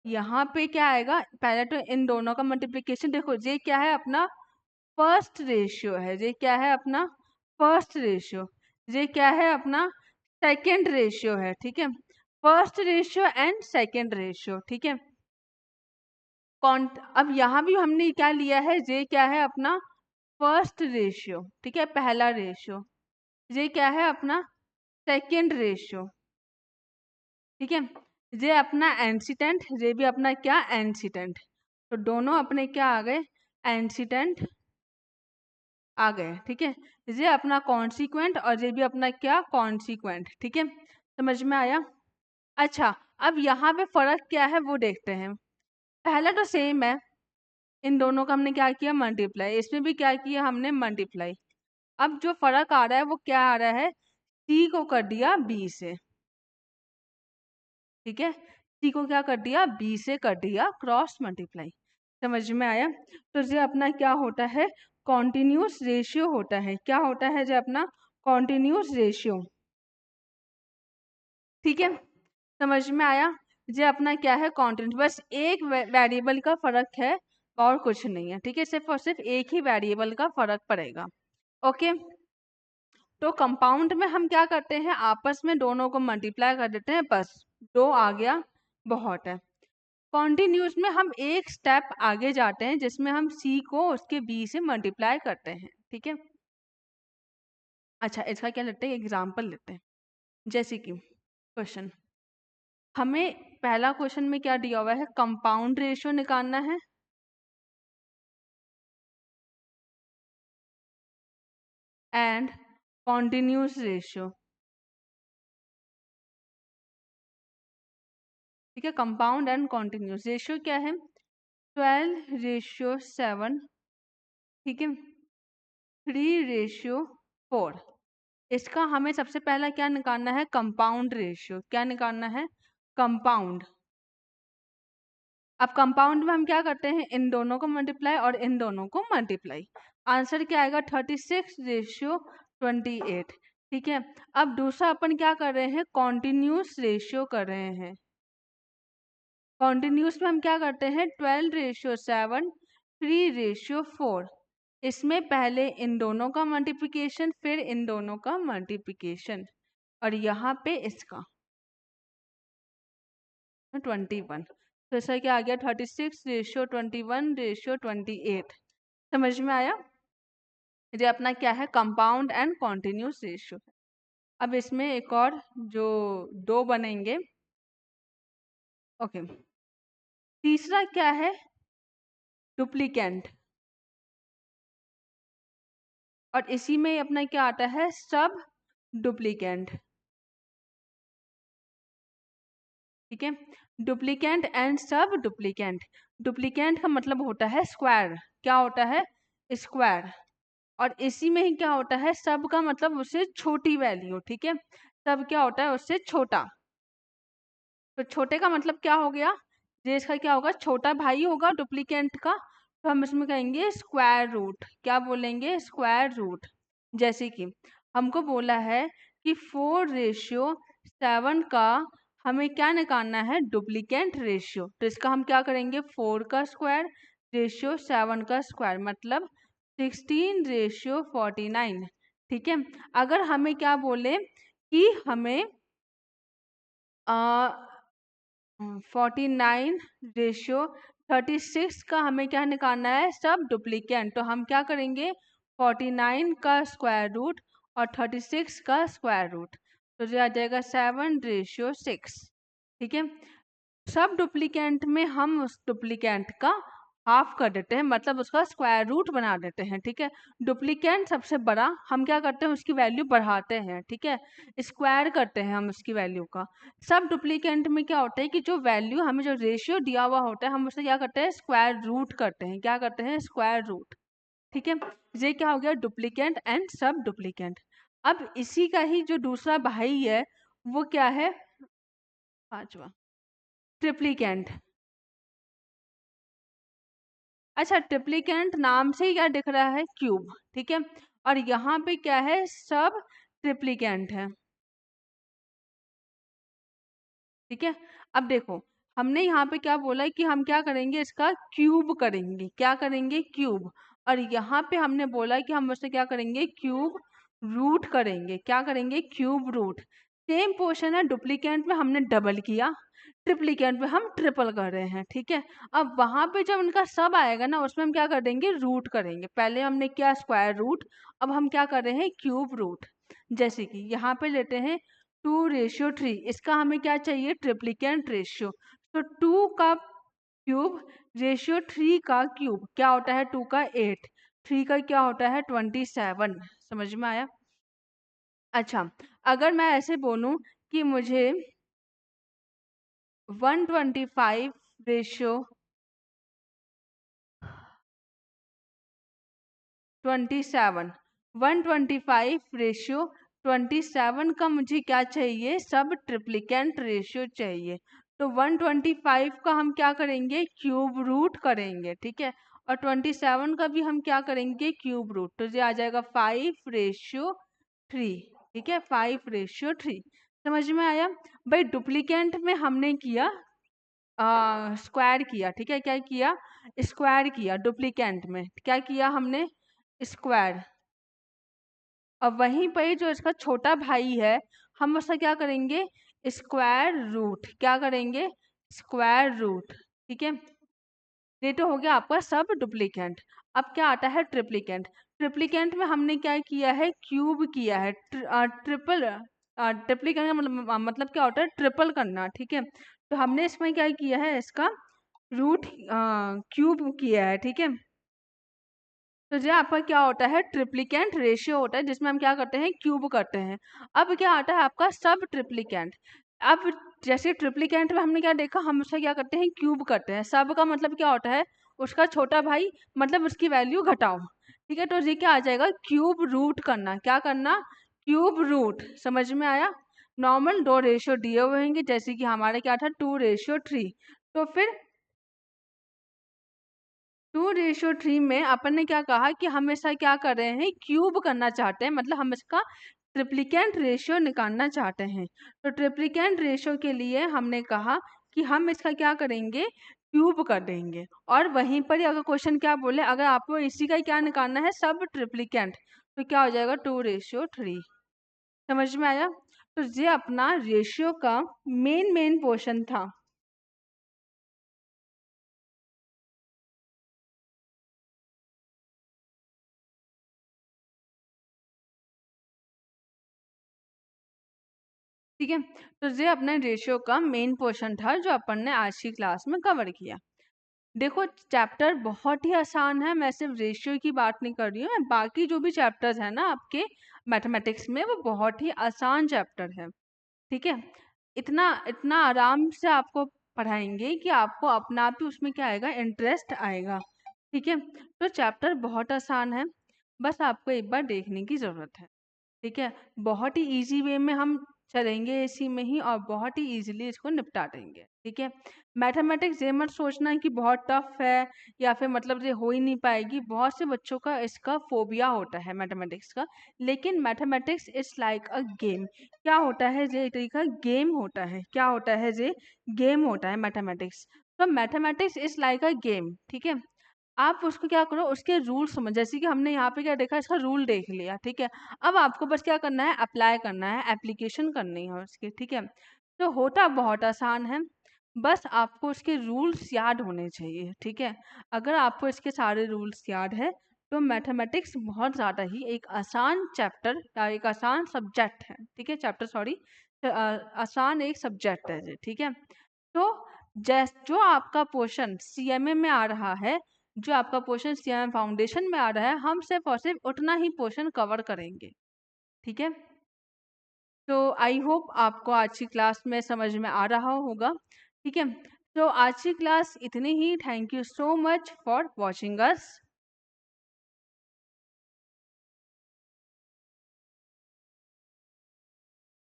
यहाँ पे क्या आएगा, पहले तो इन दोनों का मल्टीप्लिकेशन। देखो ये क्या है, अपना फर्स्ट रेशियो है। ये क्या है, अपना फर्स्ट रेशियो। ये क्या है, अपना सेकंड रेशियो है। ठीक है, first ratio and second ratio. ठीक है, कौन, अब यहाँ भी हमने क्या लिया है, ये क्या है, अपना फर्स्ट रेशियो। ठीक है, पहला रेशियो। ये क्या है, अपना सेकंड रेशियो। ठीक है, ये अपना एंसिडेंट, ये भी अपना क्या, एंसिडेंट। तो दोनों अपने क्या आ गए, एंसिडेंट आ गए। ठीक है, ये अपना कॉन्सिक्वेंट और ये भी अपना क्या, कॉन्सिक्वेंट। ठीक है, समझ में आया। अच्छा, अब यहाँ पे फर्क क्या है वो देखते हैं। पहला तो सेम है, इन दोनों का हमने क्या किया, मल्टीप्लाई। इसमें भी क्या किया हमने, मल्टीप्लाई। अब जो फर्क आ रहा है वो क्या आ रहा है, सी को कर दिया बी से। ठीक है, सी को क्या कर दिया, बी से कर दिया क्रॉस मल्टीप्लाई। समझ में आया? तो ये अपना क्या होता है, कॉन्टिन्यूस रेशियो होता है। क्या होता है जो अपना कॉन्टिन्यूस रेशियो, ठीक है, समझ में आया? ये अपना क्या है, कॉन्टिन्यूस, बस एक वेरिएबल का फर्क है और कुछ नहीं है, ठीक है, सिर्फ और सिर्फ एक ही वेरिएबल का फर्क पड़ेगा। ओके, तो कंपाउंड में हम क्या करते हैं, आपस में दोनों को मल्टीप्लाई कर देते हैं, बस दो आ गया, बहुत है। कॉन्टिन्यूस में हम एक स्टेप आगे जाते हैं जिसमें हम सी को उसके बी से मल्टीप्लाई करते हैं, ठीक है। अच्छा, इसका क्या लेते हैं, एग्जाम्पल लेते हैं। जैसे कि क्वेश्चन, हमें पहला क्वेश्चन में क्या दिया हुआ है, कंपाउंड रेशियो निकालना है एंड कॉन्टिन्यूस रेशियो, ठीक है। कंपाउंड एंड कॉन्टिन्यूस रेशियो क्या है, 12:7, ठीक है, 3:4। इसका हमें सबसे पहला क्या निकालना है, कंपाउंड रेशियो। क्या निकालना है, कंपाउंड। अब कंपाउंड में हम क्या करते हैं, इन दोनों को मल्टीप्लाई और इन दोनों को मल्टीप्लाई। आंसर क्या आएगा, 36:28, ठीक है। अब दूसरा अपन क्या कर रहे हैं, कॉन्टिन्यूस रेशियो कर रहे हैं। कॉन्टिन्यूस में हम क्या करते हैं, 12:7, 3:4। इसमें पहले इन दोनों का मल्टीप्लिकेशन, फिर इन दोनों का मल्टीप्लिकेशन, और यहाँ पे इसका 21। तो ऐसा क्या आ गया, 36:21:28। समझ में आया? ये अपना क्या है, कंपाउंड एंड कॉन्टिन्यूस रेशियो। अब इसमें एक और जो दो बनेंगे, ओके। तीसरा क्या है, डुप्लीकेंट, और इसी में अपना क्या आता है, सब डुप्लीकेंट, ठीक है। डुप्लीकेंट एंड सब डुप्लीकेंट। डुप्लीकेंट का मतलब होता है स्क्वायर। क्या होता है, स्क्वायर। और इसी में ही क्या होता है, सब का मतलब उससे छोटी वैल्यू, ठीक है। सब क्या होता है, उससे छोटा। तो छोटे का मतलब क्या हो गया, ये इसका क्या होगा, छोटा भाई होगा डुप्लीकेंट का, तो हम इसमें कहेंगे स्क्वायर रूट। क्या बोलेंगे, स्क्वायर रूट। जैसे कि हमको बोला है कि 4:7 का हमें क्या निकालना है, डुप्लीकेंट रेशियो। तो इसका हम क्या करेंगे, 4 का स्क्वायर रेशियो 7 का स्क्वायर, मतलब 16:49, ठीक है। अगर हमें क्या बोले कि हमें 49:36 का हमें क्या निकालना है, सब डुप्लीकेंट। तो हम क्या करेंगे, 49 का स्क्वायर रूट और 36 का स्क्वायर रूट, तो ये आ जाएगा 7:6, ठीक है। सब डुप्लीकेंट में हम उस डुप्लीकेंट का हाफ कर देते हैं, मतलब उसका स्क्वायर रूट बना देते हैं, ठीक है। डुप्लीकेंट सबसे बड़ा, हम क्या करते हैं, उसकी वैल्यू बढ़ाते हैं, ठीक है, स्क्वायर करते हैं हम उसकी वैल्यू का। सब डुप्लीकेंट में क्या होता है कि जो वैल्यू हमें, जो रेशियो दिया हुआ होता है, हम उसे क्या करते हैं, स्क्वायर रूट करते हैं। क्या करते हैं, स्क्वायर रूट, ठीक है। ये क्या हो गया, डुप्लीकेंट एंड सब डुप्लीकेंट। अब इसी का ही जो दूसरा भाई है वो क्या है, पांचवा, ट्रिप्लीकेंट। अच्छा, ट्रिप्लीकेंट नाम से ही क्या दिख रहा है, क्यूब, ठीक है। और यहाँ पे क्या है, सब ट्रिप्लीकेंट है, ठीक है। अब देखो, हमने यहाँ पे क्या बोला है कि हम क्या करेंगे, इसका क्यूब करेंगे। क्या करेंगे, क्यूब। और यहाँ पे हमने बोला है कि हम उससे क्या करेंगे, क्यूब रूट करेंगे। क्या करेंगे, क्यूब रूट। सेम पोर्शन है, डुप्लीकेंट में हमने डबल किया, ट्रिप्लीकेंट में हम ट्रिपल कर रहे हैं, ठीक है। अब वहां पे जब उनका सब आएगा ना, उसमें हम क्या कर देंगे, रूट करेंगे। पहले हमने क्या, स्क्वायर रूट, अब हम क्या कर रहे हैं, क्यूब रूट। जैसे कि यहाँ पे लेते हैं 2:3, इसका हमें क्या चाहिए, ट्रिप्लीकेंट रेशियो। तो 2 का क्यूब रेशियो 3 का क्यूब क्या होता है, 2 का 8, 3 का क्या होता है, 27। समझ में आया? अच्छा, अगर मैं ऐसे बोलूं कि मुझे 125 रेशियो 27, 125:27 का मुझे क्या चाहिए, सब ट्रिप्लीकेंट रेशियो चाहिए। तो 125 का हम क्या करेंगे, क्यूब रूट करेंगे, ठीक है। और 27 का भी हम क्या करेंगे, क्यूब रूट। तो ये आ जाएगा 5/3, ठीक है, 5/3। समझ में आया भाई। डुप्लीकेंट में हमने किया स्क्वायर किया, ठीक है, क्या किया, स्क्वायर किया। डुप्लीकेंट में क्या किया हमने, स्क्वायर। अब वहीं पर जो इसका छोटा भाई है, हम उसका क्या करेंगे, स्क्वायर रूट। क्या करेंगे, स्क्वायर रूट, ठीक है। ये तो हो गया आपका सब डुप्लीकेंट। अब क्या आता है, ट्रिप्लीकेंट। ट्रिप्लीकेंट में हमने क्या किया है, क्यूब किया है। ट्रिपल ट्रिप्लीकेंट का मतलब क्या होता है, ट्रिपल करना, ठीक है। तो हमने इसमें क्या किया है, इसका रूट क्यूब किया है, ठीक है। तो जो आपका क्या होता है, ट्रिप्लीकेंट रेशियो होता है, जिसमें हम क्या करते हैं, क्यूब करते हैं। अब क्या आता है आपका सब ट्रिप्लीकेंट। अब जैसे ट्रिप्लीकेंट में हमने क्या देखा, हम उसका क्या करते हैं, क्यूब करते हैं। सब का मतलब क्या होता है, उसका छोटा भाई, मतलब उसकी वैल्यू घटाओ, ठीक है। तो ये क्या आ जाएगा, क्यूब रूट करना। क्या करना, क्यूब रूट। समझ में आया। नॉर्मल 2 रेशियो दिए हुए होंगे, जैसे कि हमारा क्या था, 2/3। तो फिर 2/3 में अपन ने क्या कहा कि हम ऐसा क्या कर रहे हैं, क्यूब करना चाहते हैं, मतलब हम इसका ट्रिप्लीकेंट रेशियो निकालना चाहते हैं। तो ट्रिप्लीकेंट रेशियो के लिए हमने कहा कि हम इसका क्या करेंगे, क्यूब कर देंगे। और वहीं पर ही अगर क्वेश्चन क्या बोले, अगर आपको इसी का क्या निकालना है, सब ट्रिप्लीकेंट, तो क्या हो जाएगा, 2/3। समझ में आया। तो ये अपना रेशियो का मेन पोर्शन था। ठीक है। तो ये अपने रेशियो का मेन पोर्शन था, जो अपन ने आज की क्लास में कवर किया। देखो चैप्टर बहुत ही आसान है, मैं सिर्फ रेशियो की बात नहीं कर रही हूँ, मैं बाकी जो भी चैप्टर्स है ना आपके मैथमेटिक्स में, वो बहुत ही आसान चैप्टर है, ठीक है। इतना इतना आराम से आपको पढ़ाएंगे कि आपको अपना आप ही उसमें क्या आएगा, इंटरेस्ट आएगा, ठीक है। तो चैप्टर बहुत आसान है, बस आपको एक बार देखने की ज़रूरत है, ठीक है। बहुत ही इजी वे में हम चलेंगे इसी में ही, और बहुत ही इजीली इसको निपटा देंगे, ठीक है। मैथमेटिक्स ये मत सोचना कि बहुत टफ है, या फिर मतलब ये हो ही नहीं पाएगी। बहुत से बच्चों का इसका फोबिया होता है मैथमेटिक्स का, लेकिन mathematics is like a game. क्या होता है, ये एक तरीका गेम होता है। क्या होता है, ये गेम होता है मैथमेटिक्स। तो mathematics is like a game, ठीक है। आप उसको क्या करो, उसके रूल समझ, जैसे कि हमने यहाँ पे क्या देखा, इसका रूल देख लिया, ठीक है। अब आपको बस क्या करना है, अप्लाई करना है, एप्लीकेशन करनी है उसकी, ठीक है। तो होता बहुत आसान है, बस आपको उसके रूल्स याद होने चाहिए, ठीक है। अगर आपको इसके सारे रूल्स याद है, तो मैथमेटिक्स बहुत ज़्यादा ही एक आसान चैप्टर या एक आसान सब्जेक्ट है, ठीक है। चैप्टर सॉरी, आसान एक सब्जेक्ट है ये, ठीक है। तो जो आपका पोर्शन सीएमए में आ रहा है, जो आपका पोर्शन सीएमए फाउंडेशन में आ रहा है, हम सिर्फ और सिर्फ उतना ही पोर्शन कवर करेंगे, ठीक है। तो आई होप आपको आज की क्लास में समझ में आ रहा होगा, ठीक है। तो आज की क्लास इतनी ही। Thank you so much for watching us.